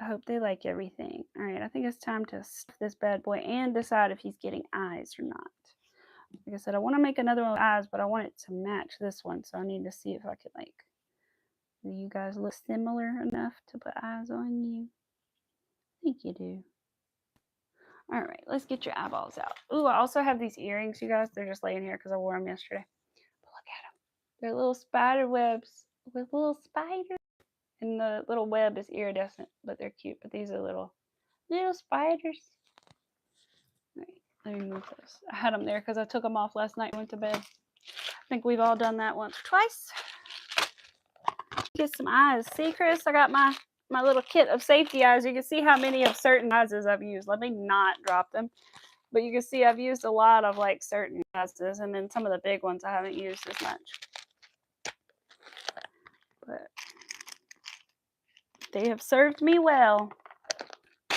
I hope they like everything. All right, I think it's time to stuff this bad boy and decide if he's getting eyes or not. Like I said, I want to make another one with eyes, but I want it to match this one, so I need to see if I can, like, do you guys look similar enough to put eyes on you? I think you do. All right, let's get your eyeballs out. Ooh, I also have these earrings, you guys. They're just laying here because I wore them yesterday. But look at them. They're little spider webs with little spiders. And the little web is iridescent, but they're cute. But these are little spiders. All right, let me move those. I had them there because I took them off last night and went to bed. I think we've all done that once or twice. Get some eyes. See, Chris, I got my little kit of safety eyes. You can see how many of certain sizes I've used. Let me not drop them. But you can see I've used a lot of like certain sizes, and then some of the big ones I haven't used as much. But they have served me well.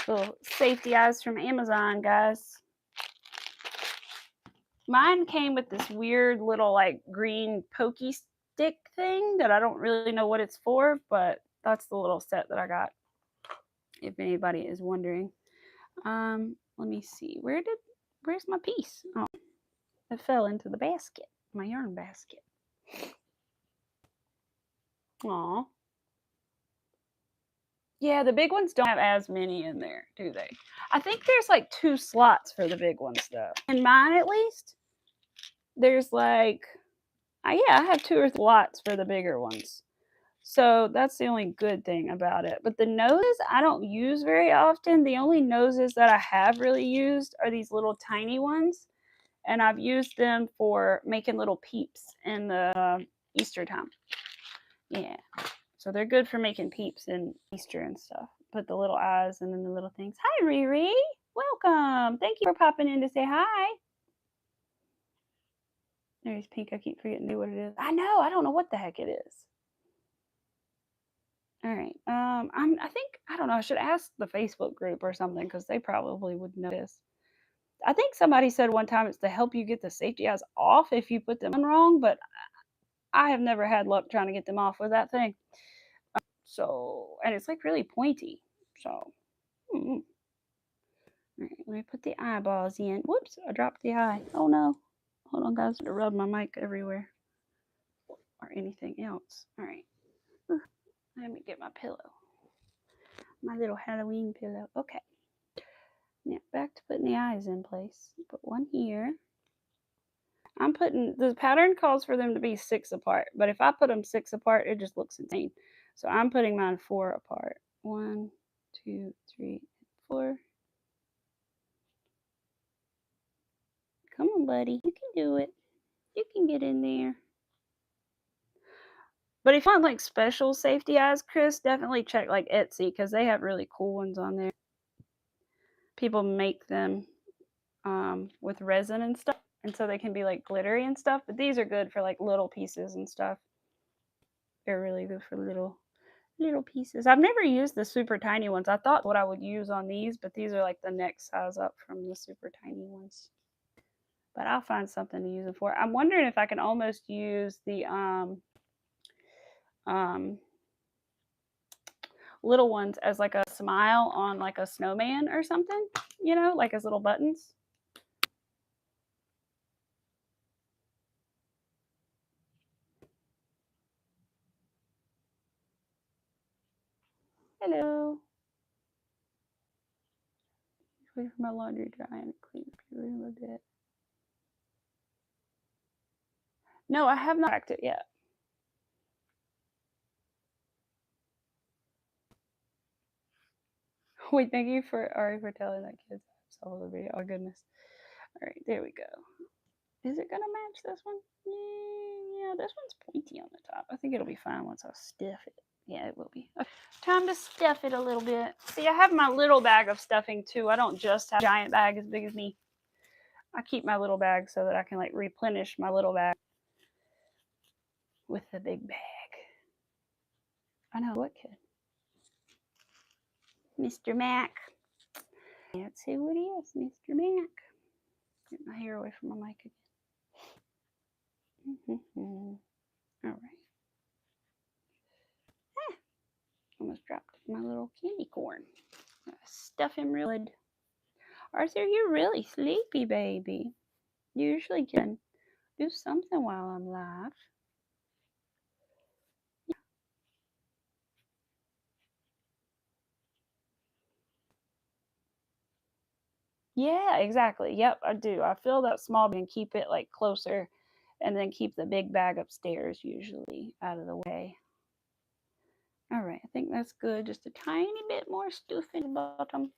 Little safety eyes from Amazon, guys. Mine came with this weird little like green pokey stick thing that I don't really know what it's for, but that's the little set that I got, if anybody is wondering. Let me see. Where's my piece? Oh, it fell into the basket, my yarn basket. Aw. Yeah, the big ones don't have as many in there, do they? I think there's like 2 slots for the big ones, though. In mine, at least, there's like, yeah, I have 2 or 3 slots for the bigger ones. So that's the only good thing about it. But the noses I don't use very often. The only noses that I have really used are these little tiny ones. And I've used them for making little peeps in the Easter time. Yeah. So they're good for making peeps in Easter and stuff. Put the little eyes and then the little things. Hi, Riri. Welcome. Thank you for popping in to say hi. There's pink. I keep forgetting to do what it is. I know. I don't know what the heck it is. All right. I don't know. I should ask the Facebook group or something because they probably would know this. I think somebody said one time it's to help you get the safety eyes off if you put them on wrong, but I have never had luck trying to get them off with that thing. So, and it's like really pointy. So, all right, let me put the eyeballs in. Whoops, I dropped the eye. Oh no. Hold on, guys. I rub my mic everywhere or anything else. All right. Let me get my pillow. My little Halloween pillow. Okay. Now back to putting the eyes in place. Put one here. I'm putting, the pattern calls for them to be 6 apart, but if I put them 6 apart, it just looks insane. So I'm putting mine 4 apart. 1, 2, 3, 4. Come on, buddy. You can do it. You can get in there. But if you want like special safety eyes, Chris, definitely check like Etsy because they have really cool ones on there. People make them with resin and stuff, and so they can be like glittery and stuff. But these are good for like little pieces and stuff. They're really good for little pieces. I've never used the super tiny ones. I thought what I would use on these, but these are like the next size up from the super tiny ones. But I'll find something to use them for. I'm wondering if I can almost use the little ones as like a smile on like a snowman or something, you know, like as little buttons. Hello. Wait for my laundry dry and clean up your room a bit. No, I have not cracked it yet. Wait, thank you for Ari for telling that kid's saw the video. Oh goodness. All right, there we go. Is it gonna match this one? Yeah, this one's pointy on the top. I think it'll be fine once I stuff it. Yeah, it will be. Okay. Time to stuff it a little bit. See, I have my little bag of stuffing too. I don't just have a giant bag as big as me. I keep my little bag so that I can like replenish my little bag with the big bag. I know what kid? Mr. Mac. Let's see what he is, Mr. Mac. Get my hair away from my mic again. All right. Almost dropped my little candy corn. Stuff him real good. Arthur, you're really sleepy, baby. You usually can do something while I'm live. Yeah, exactly. Yep, I do. I fill that small bag and keep it like closer, and then keep the big bag upstairs usually out of the way. All right, I think that's good. Just a tiny bit more stuff in the bottom.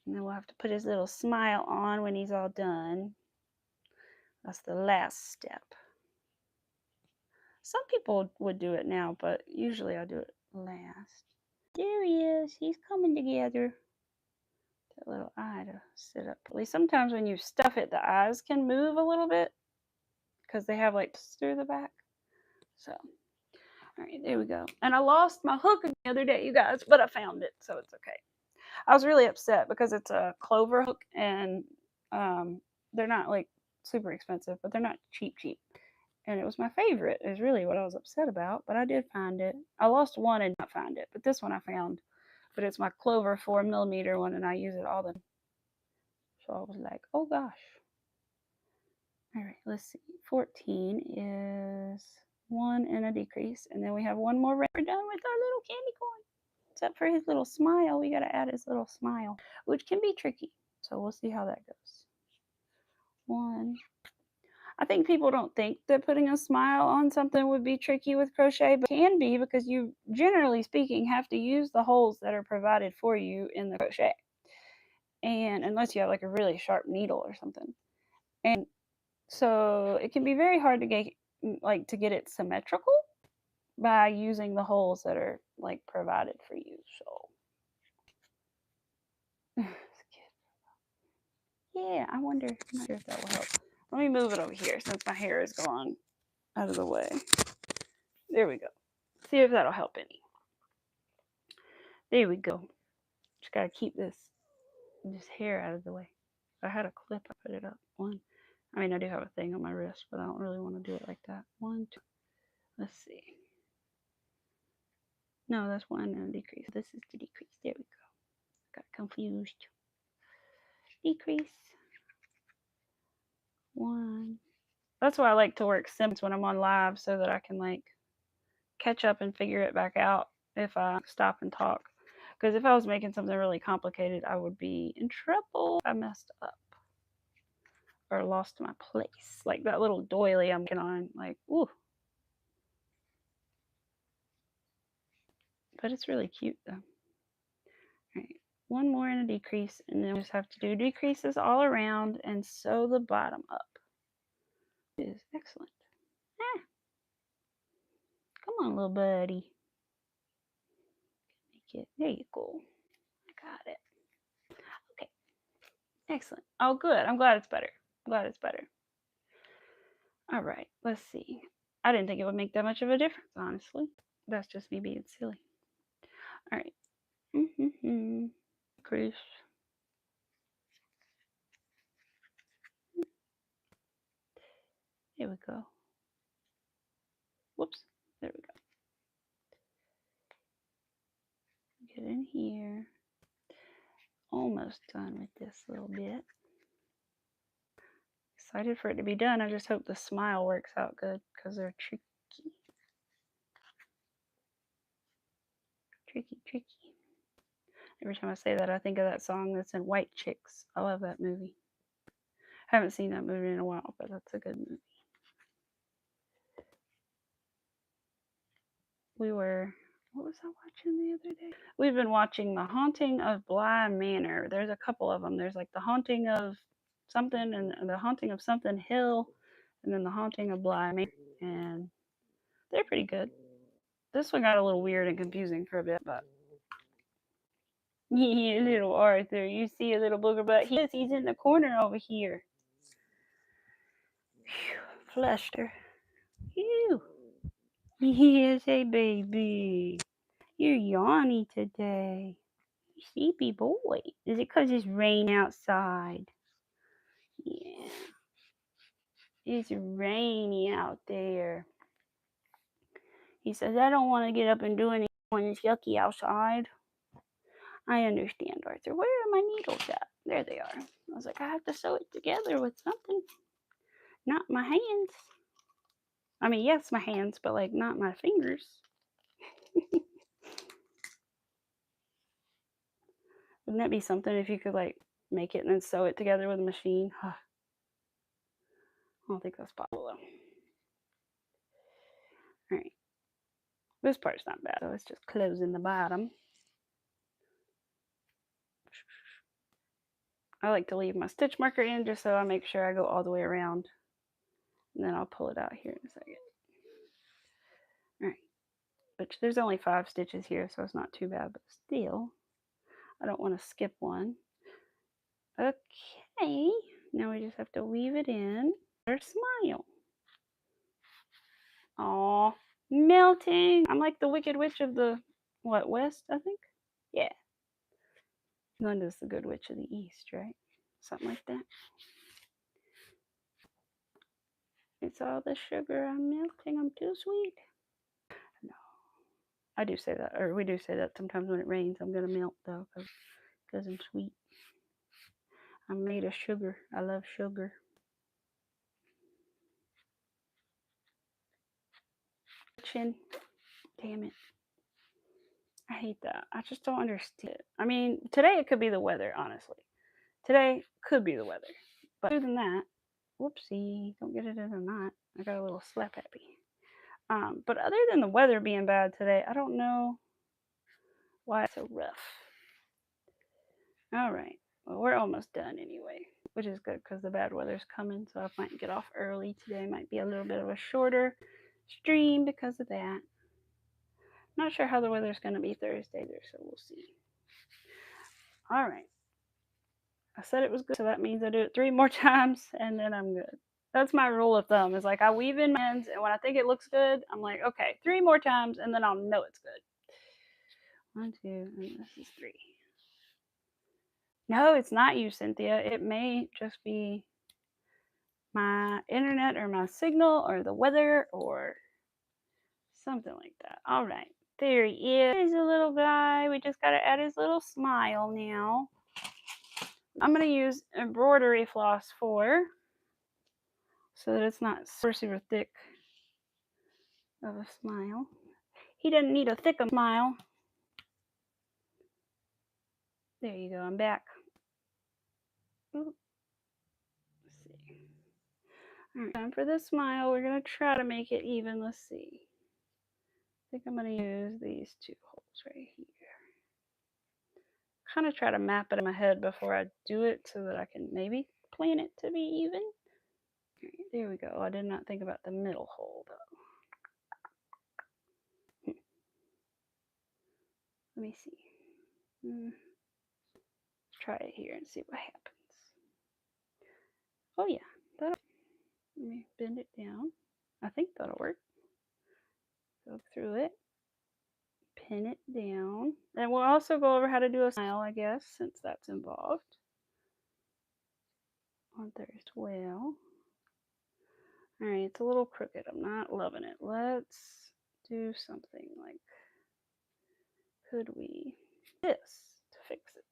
And then we'll have to put his little smile on when he's all done. That's the last step. Some people would do it now, but usually I do it last. There he is. He's coming together. That little eye to sit up. At least sometimes when you stuff it, the eyes can move a little bit because they have like through the back. So, all right, there we go. And I lost my hook the other day, you guys, but I found it, so it's okay. I was really upset because it's a clover hook, and they're not like super expensive, but they're not cheap. And it was my favorite, is really what I was upset about, but I did find it. I lost one and not find it, but this one I found. But it's my Clover 4mm one, and I use it all the time. So I was like, oh gosh. All right, let's see. 14 is 1 and a decrease, and then we have one more right. We're done with our little candy corn. Except for his little smile, we got to add his little smile, which can be tricky. So we'll see how that goes. 1. I think people don't think that putting a smile on something would be tricky with crochet, but it can be because you, generally speaking, have to use the holes that are provided for you in the crochet. And unless you have like a really sharp needle or something. And so it can be very hard to get it symmetrical by using the holes that are like provided for you. So yeah, I'm not sure if that will help. Let me move it over here since my hair is gone out of the way. There we go. See if that'll help any. There we go. Just gotta keep this hair out of the way. If I had a clip, I put it up. One. I mean, I do have a thing on my wrist, but I don't really want to do it like that. 1, 2. Let's see. No, that's 1 and a decrease. This is the decrease. There we go. Got confused. Decrease. 1. That's why I like to work Sims when I'm on live, so that I can like catch up and figure it back out if I stop and talk. Because if I was making something really complicated, I would be in trouble. I messed up or lost my place. Like that little doily I'm working on. Like, ooh. But it's really cute though. All right. One more and a decrease, and then we just have to do decreases all around and sew the bottom up. It is excellent. Ah. Come on, little buddy. Make it. There you go. I got it. Okay. Excellent. Oh, good. I'm glad it's better. I'm glad it's better. All right. Let's see. I didn't think it would make that much of a difference, honestly. That's just me being silly. All right. Crease. Here we go. Whoops. There we go. Get in here. Almost done with this little bit. Excited for it to be done. I just hope the smile works out good because they're tricky. Tricky. Every time I say that, I think of that song that's in White Chicks. I love that movie. I haven't seen that movie in a while, but that's a good movie. What was I watching the other day? We've been watching The Haunting of Bly Manor. There's a couple of them. There's like The Haunting of something and The Haunting of something Hill, and then The Haunting of Bly Manor, and they're pretty good. This one got a little weird and confusing for a bit, but yeah, little Arthur, you see a little booger butt. He's in the corner over here. Fluster. Phew. Yes, hey baby. You're yawny today. Sleepy boy. Is it 'cause it's rain outside? Yeah. It's rainy out there. He says, I don't want to get up and do anything when it's yucky outside. I understand, Arthur. Where are my needles at? There they are. I was like, I have to sew it together with something. Not my hands. I mean, yes, my hands, but like not my fingers. Wouldn't that be something if you could like make it and then sew it together with a machine? I don't think that's possible though. Alright. This part's not bad though. It's just closing the bottom. I like to leave my stitch marker in just so I make sure I go all the way around. And then I'll pull it out here in a second. Alright. Which there's only 5 stitches here, so it's not too bad, but still, I don't want to skip one. Okay. Now we just have to weave it in. Or smile. Aw, melting. I'm like the Wicked Witch of the, West, I think? Yeah. Glinda's the Good Witch of the East, right? Something like that. It's all the sugar. I'm melting. I'm too sweet. No. I do say that, or we do say that sometimes when it rains. I'm going to melt, though, because I'm sweet. I'm made of sugar. I love sugar. Chin. Damn it. I hate that. I just don't understand it. I mean, today it could be the weather, honestly. Today could be the weather. But other than that, whoopsie, don't get it in a knot. I got a little slap happy. But other than the weather being bad today, I don't know why it's so rough. All right. Well, we're almost done anyway, which is good because the bad weather's coming, so I might get off early today. Might be a little bit of a shorter stream because of that. Not sure how the weather's going to be Thursday there, so we'll see. All right. I said it was good, so that means I do it 3 more times, and then I'm good. That's my rule of thumb, is like I weave in my ends, and when I think it looks good, I'm like, okay, 3 more times, and then I'll know it's good. 1, 2, and this is 3. No, it's not you, Cynthia. It may just be my internet or my signal or the weather or something like that. All right. There he is. There's a little guy. We just got to add his little smile now. I'm going to use embroidery floss so that it's not super thick of a smile. He doesn't need a thick smile. There you go, I'm back. Ooh. Let's see. All right, time for the smile. We're gonna try to make it even. Let's see. I think I'm gonna use these 2 holes right here. Kind of try to map it in my head before I do it so that I can maybe plan it to be even. Right, there we go. I did not think about the middle hole though. Let me see. Let's try it here and see what happens. Oh yeah, let me bend it down. I think that'll work. Go through it, pin it down, and we'll also go over how to do a smile, I guess, since that's involved on there as well. All right, it's a little crooked. I'm not loving it. Let's do something like, could we this to fix it?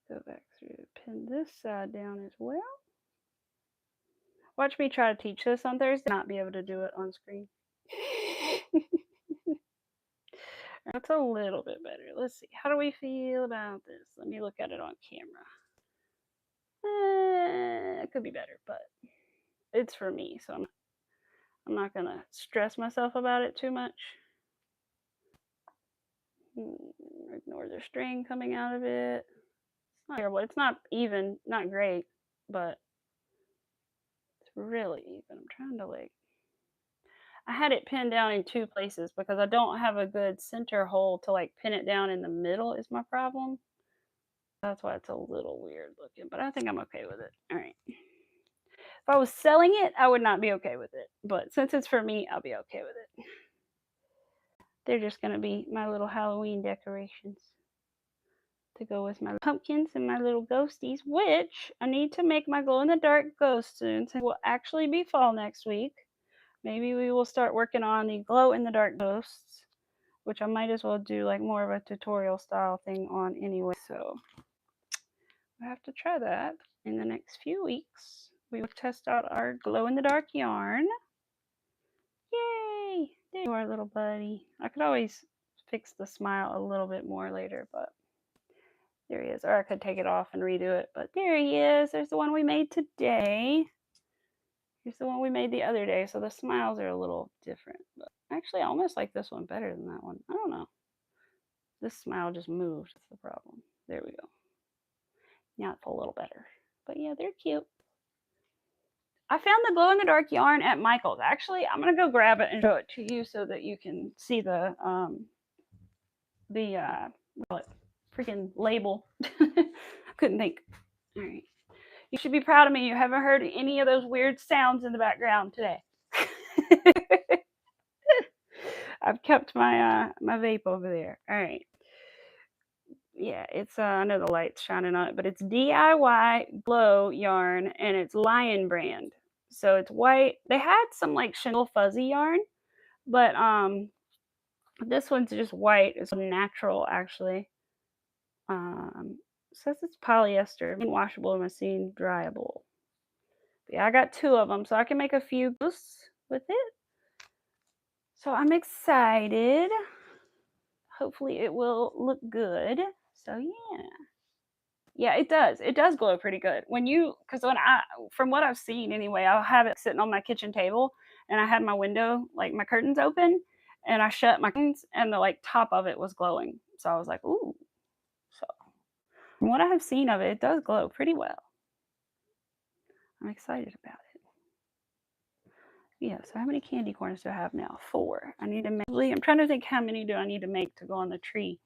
Go back through, pin this side down as well. Watch me try to teach this on Thursday, not be able to do it on screen. That's a little bit better. Let's see. How do we feel about this? Let me look at it on camera. It could be better, but it's for me, so I'm not gonna stress myself about it too much. Ignore the string coming out of it. It's not terrible. It's not even, not great, but it's really even. I'm trying to like, I had it pinned down in 2 places because I don't have a good center hole to like pin it down in the middle is my problem. That's why it's a little weird looking, but I think I'm okay with it. All right. If I was selling it, I would not be okay with it, but since it's for me, I'll be okay with it. They're just gonna be my little Halloween decorations to go with my pumpkins and my little ghosties, which I need to make my glow-in-the-dark ghost soon, since it will actually be fall next week. Maybe we will start working on the glow-in-the-dark ghosts, which I might as well do like more of a tutorial style thing on anyway. So I have to try that in the next few weeks. We will test out our glow-in-the-dark yarn. Yay! There you are, little buddy. I could always fix the smile a little bit more later, but there he is. Or I could take it off and redo it, but there he is. There's the one we made today. Here's the one we made the other day, so the smiles are a little different. But actually, I almost like this one better than that one. I don't know. This smile just moved. That's the problem. There we go. Now it's a little better. But yeah, they're cute. I found the glow-in-the-dark yarn at Michael's. Actually, I'm going to go grab it and show it to you so that you can see the freaking label. Couldn't think. All right. You should be proud of me. You haven't heard any of those weird sounds in the background today. I've kept my my vape over there. All right. Yeah, it's I know the light's shining on it, but it's DIY glow yarn and it's Lion brand. So it's white. They had some like Chanel fuzzy yarn, but this one's just white. It's natural actually. Says it's polyester, washable, machine dryable. But yeah, I got 2 of them, so I can make a few ghosts with it. So I'm excited. Hopefully it will look good. So yeah. Yeah, it does. It does glow pretty good. Because from what I've seen anyway, I'll have it sitting on my kitchen table and I had my window, like my curtains open, and I shut my curtains and the like top of it was glowing. So I was like, ooh. So from what I have seen of it, it does glow pretty well. I'm excited about it. Yeah, so how many candy corns do I have now? 4. I need to make, I'm trying to think how many do I need to make to go on the tree.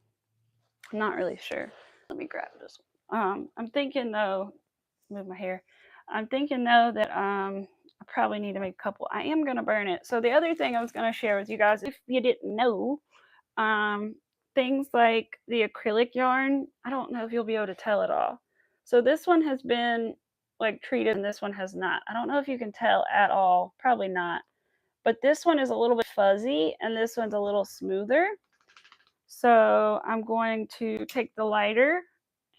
I'm not really sure. Let me grab this one. I'm thinking though, move my hair. I'm thinking though that I probably need to make a couple. I am gonna burn it. So the other thing I was gonna share with you guys, if you didn't know, things like the acrylic yarn, I don't know if you'll be able to tell at all. So this one has been like treated and this one has not. I don't know if you can tell at all. Probably not. But this one is a little bit fuzzy and this one's a little smoother. So I'm going to take the lighter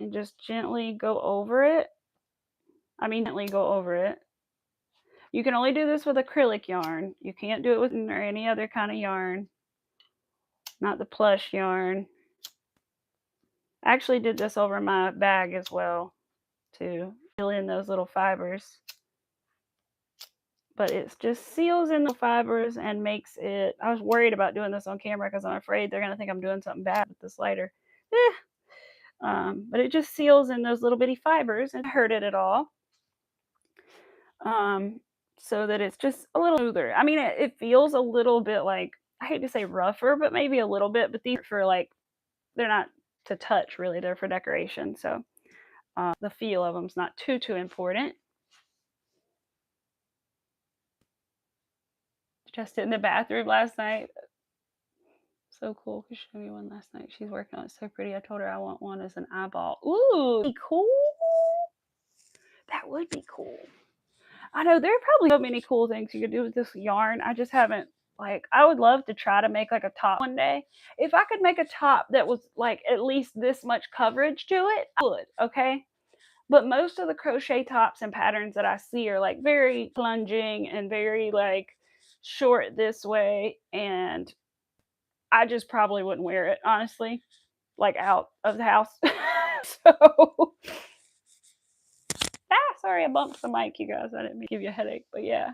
and just gently go over it. Gently go over it. You can only do this with acrylic yarn. You can't do it with or any other kind of yarn. Not the plush yarn. I actually did this over my bag as well to fill in those little fibers. But it just seals in the fibers and makes it. I was worried about doing this on camera because I'm afraid they're going to think I'm doing something bad with this lighter. But it just seals in those little bitty fibers and hurt it at all. So that it's just a little smoother. I mean, it feels a little bit like, I hate to say rougher, but maybe a little bit. But these are for like, they're not to touch really, they're for decoration. So the feel of them is not too important. Just in the bathroom last night. So cool. Could show you one last night. She's working on it so pretty. I told her I want one as an eyeball. Ooh, be cool. That would be cool. I know there are probably so many cool things you could do with this yarn. I just haven't, like, I would love to try to make like a top one day. If I could make a top that was like at least this much coverage to it, I would, okay? But most of the crochet tops and patterns that I see are like very plunging and very like short this way, and I just probably wouldn't wear it, honestly, like out of the house. So, sorry, I bumped the mic, you guys. I didn't mean to give you a headache, but yeah.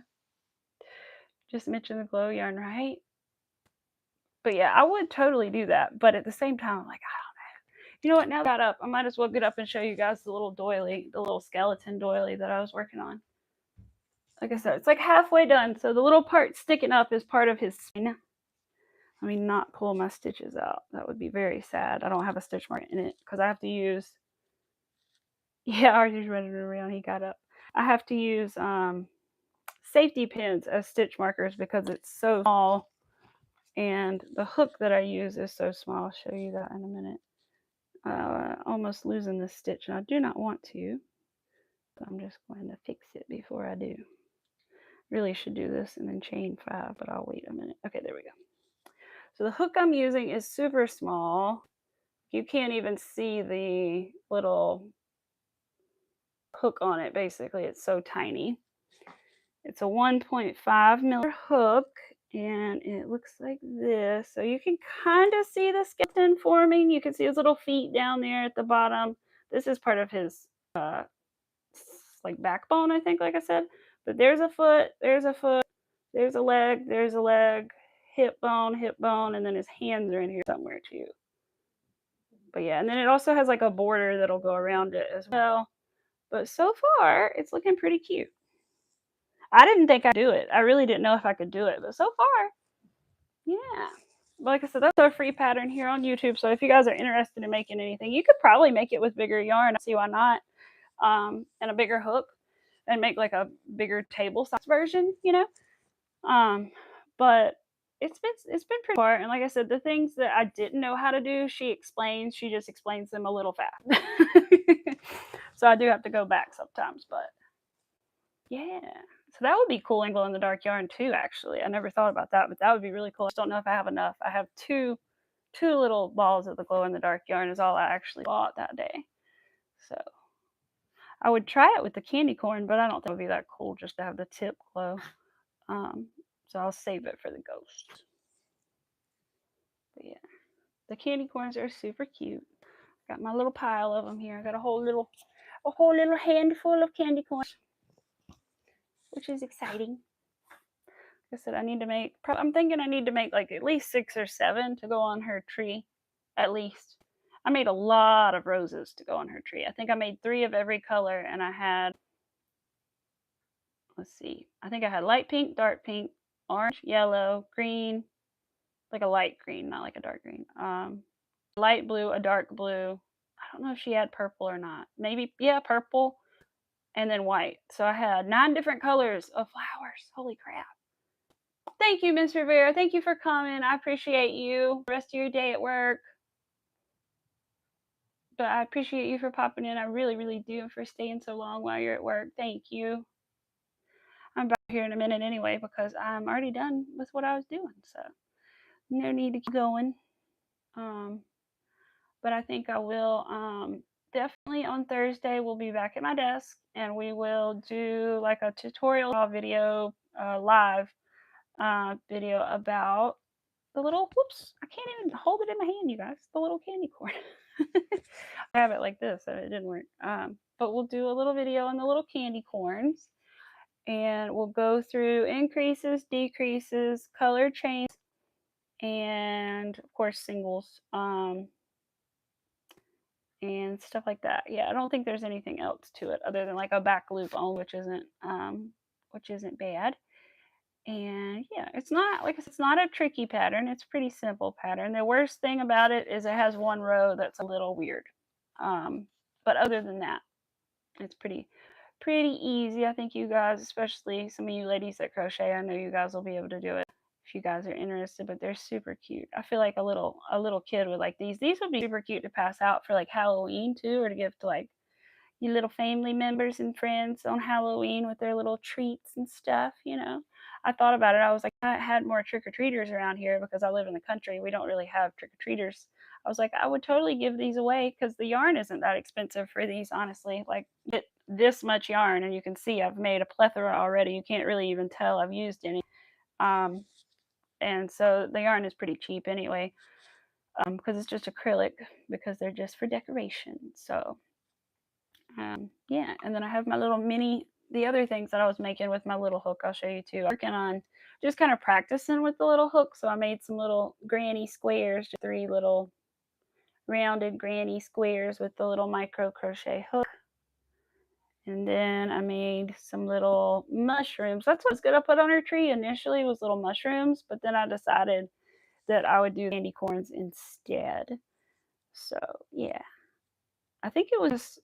Just mention the glow yarn, right? But yeah, I would totally do that. But at the same time, I'm like, I don't know. You know what? Now that I got up, I might as well get up and show you guys the little doily, the little skeleton doily that I was working on. Like I said, it's like halfway done. So the little part sticking up is part of his spine. Let me not pull my stitches out. That would be very sad. I don't have a stitch mark in it because I have to use. Yeah, Arthur's running around. He got up. I have to use safety pins as stitch markers because it's so small, and the hook that I use is so small. I'll show you that in a minute. Almost losing this stitch, and I do not want to. So I'm just going to fix it before I do. Really should do this and then chain 5, but I'll wait a minute. Okay, there we go. So the hook I'm using is super small. You can't even see the little hook on it, basically. It's so tiny. It's a 1.5 millimeter hook, and it looks like this. So you can kind of see the skeleton forming. You can see his little feet down there at the bottom. This is part of his like backbone, I think, like I said. But there's a foot, there's a foot, there's a leg, hip bone, and then his hands are in here somewhere too. But yeah, and then it also has like a border that'll go around it as well. But so far, it's looking pretty cute. I didn't think I'd do it. I really didn't know if I could do it, but so far, yeah. Like I said, that's a free pattern here on YouTube. So if you guys are interested in making anything, you could probably make it with bigger yarn. I see why not. And a bigger hook, and make like a bigger table size version, you know. But it's been pretty far. And like I said, the things that I didn't know how to do, she just explains them a little fast. So I do have to go back sometimes, but yeah. So that would be cool in glow in the dark yarn too, actually. I never thought about that, but that would be really cool. I just don't know if I have enough. I have two little balls of the glow in the dark yarn is all I actually bought that day. So I would try it with the candy corn, but I don't think it would be that cool just to have the tip glow. So I'll save it for the ghost. But yeah, the candy corns are super cute. Got my little pile of them here. I got a whole little handful of candy corns, which is exciting. Like I said, I need to make. I'm thinking I need to make like at least 6 or 7 to go on her tree, at least. I made a lot of roses to go on her tree. I think I made 3 of every color, and I had, let's see, I think I had light pink, dark pink, orange, yellow, green, like a light green, not like a dark green. Light blue, a dark blue. I don't know if she had purple or not. Maybe, yeah, purple, and then white. So I had 9 different colors of flowers. Holy crap. Thank you, Miss Rivera. Thank you for coming. I appreciate you. The rest of your day at work. But I appreciate you for popping in. I really, really do, and for staying so long while you're at work. Thank you. I'm back here in a minute anyway because I'm already done with what I was doing. So no need to keep going. But I think I will definitely on Thursday we'll be back at my desk, and we will do like a tutorial video, live video about the little, whoops, I can't even hold it in my hand, you guys, the little candy corn. I have it like this, and it didn't work. But we'll do a little video on the little candy corns, and we'll go through increases, decreases, color change, and of course singles, and stuff like that. Yeah, I don't think there's anything else to it other than like a back loop on, which isn't bad. And yeah, it's not like I said, it's not a tricky pattern. It's a pretty simple pattern. The worst thing about it is it has one row that's a little weird. Um, but other than that, it's pretty easy. I think you guys, especially some of you ladies that crochet, I know you guys will be able to do it if you guys are interested, but they're super cute. I feel like a little kid would like these. These would be super cute to pass out for like Halloween too, or to give to like your little family members and friends on Halloween with their little treats and stuff, you know. I thought about it. I was like, I had more trick or treaters around here because I live in the country. We don't really have trick or treaters. I was like, I would totally give these away because the yarn isn't that expensive for these, honestly. Like, get this much yarn, and you can see I've made a plethora already. You can't really even tell I've used any. Um, and so the yarn is pretty cheap anyway, because it's just acrylic, because they're just for decoration. So yeah, and then I have my little the other things that I was making with my little hook, I'll show you too. I'm working on just kind of practicing with the little hook. So I made some little granny squares, just 3 little rounded granny squares with the little micro crochet hook. And then I made some little mushrooms. That's what I was gonna put on her tree initially, was little mushrooms, but then I decided that I would do candy corns instead. So yeah, I think it was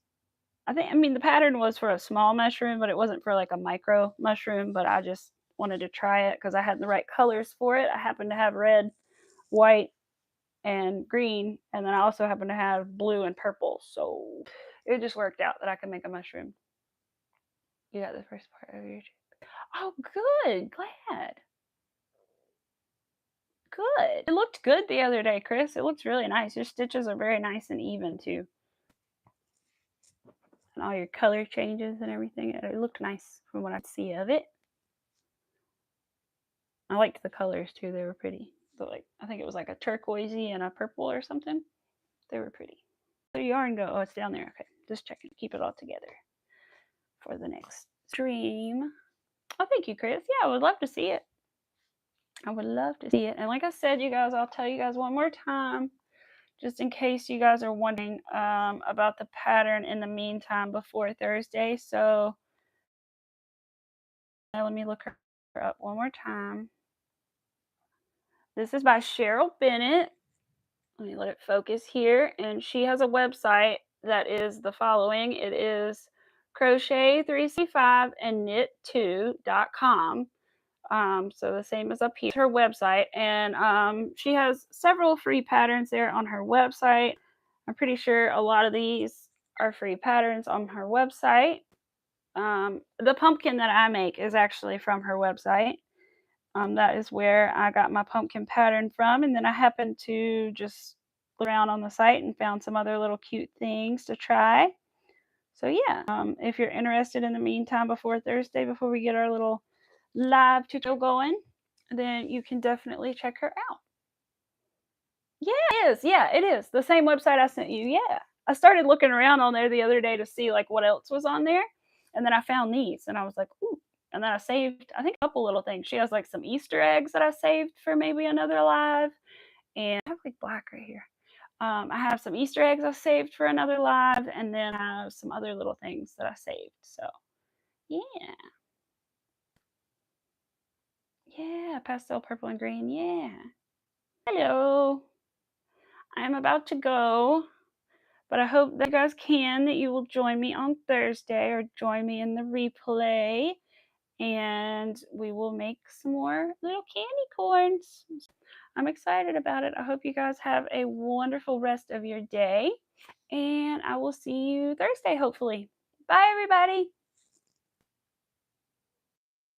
I mean, the pattern was for a small mushroom, but it wasn't for like a micro mushroom, but I just wanted to try it because I had the right colors for it. I happened to have red, white, and green, and then I also happened to have blue and purple. So it just worked out that I could make a mushroom. You got the first part of your Oh, good. Glad. Good. It looked good the other day, Chris. It looks really nice. Your stitches are very nice and even too. And all your color changes and everything. It looked nice from what I see of it. I liked the colors too. They were pretty. But like I think it was like a turquoisey and a purple or something. They were pretty. Where the yarn go? Oh, it's down there. Okay, just checking. Keep it all together for the next stream. Oh, thank you, Chris. Yeah, I would love to see it. I would love to see it. And like I said, you guys, I'll tell you guys one more time, just in case you guys are wondering about the pattern in the meantime before Thursday. So let me look her up one more time. This is by Cheryl Bennett. Let me let it focus here. And she has a website that is the following. It is crochet365 and knit2.com. So the same as up here, her website. And she has several free patterns there on her website. I'm pretty sure a lot of these are free patterns on her website. The pumpkin that I make is actually from her website. That is where I got my pumpkin pattern from. And then I happened to just look around on the site and found some other little cute things to try. So yeah, if you're interested in the meantime before Thursday, before we get our little live tutorial going, then you can definitely check her out. Yeah, it is. Yeah, it is. The same website I sent you. Yeah. I started looking around on there the other day to see like what else was on there. And then I found these and I was like, ooh. And then I saved, I think, a couple little things. She has like some Easter eggs that I saved for maybe another live. And I have like black right here. I have some Easter eggs I saved for another live. And then I have some other little things that I saved. So yeah. Yeah. Pastel purple and green. Yeah. Hello. I'm about to go. But I hope that you guys that you will join me on Thursday or join me in the replay. And we will make some more little candy corns. I'm excited about it. I hope you guys have a wonderful rest of your day. And I will see you Thursday, hopefully. Bye, everybody.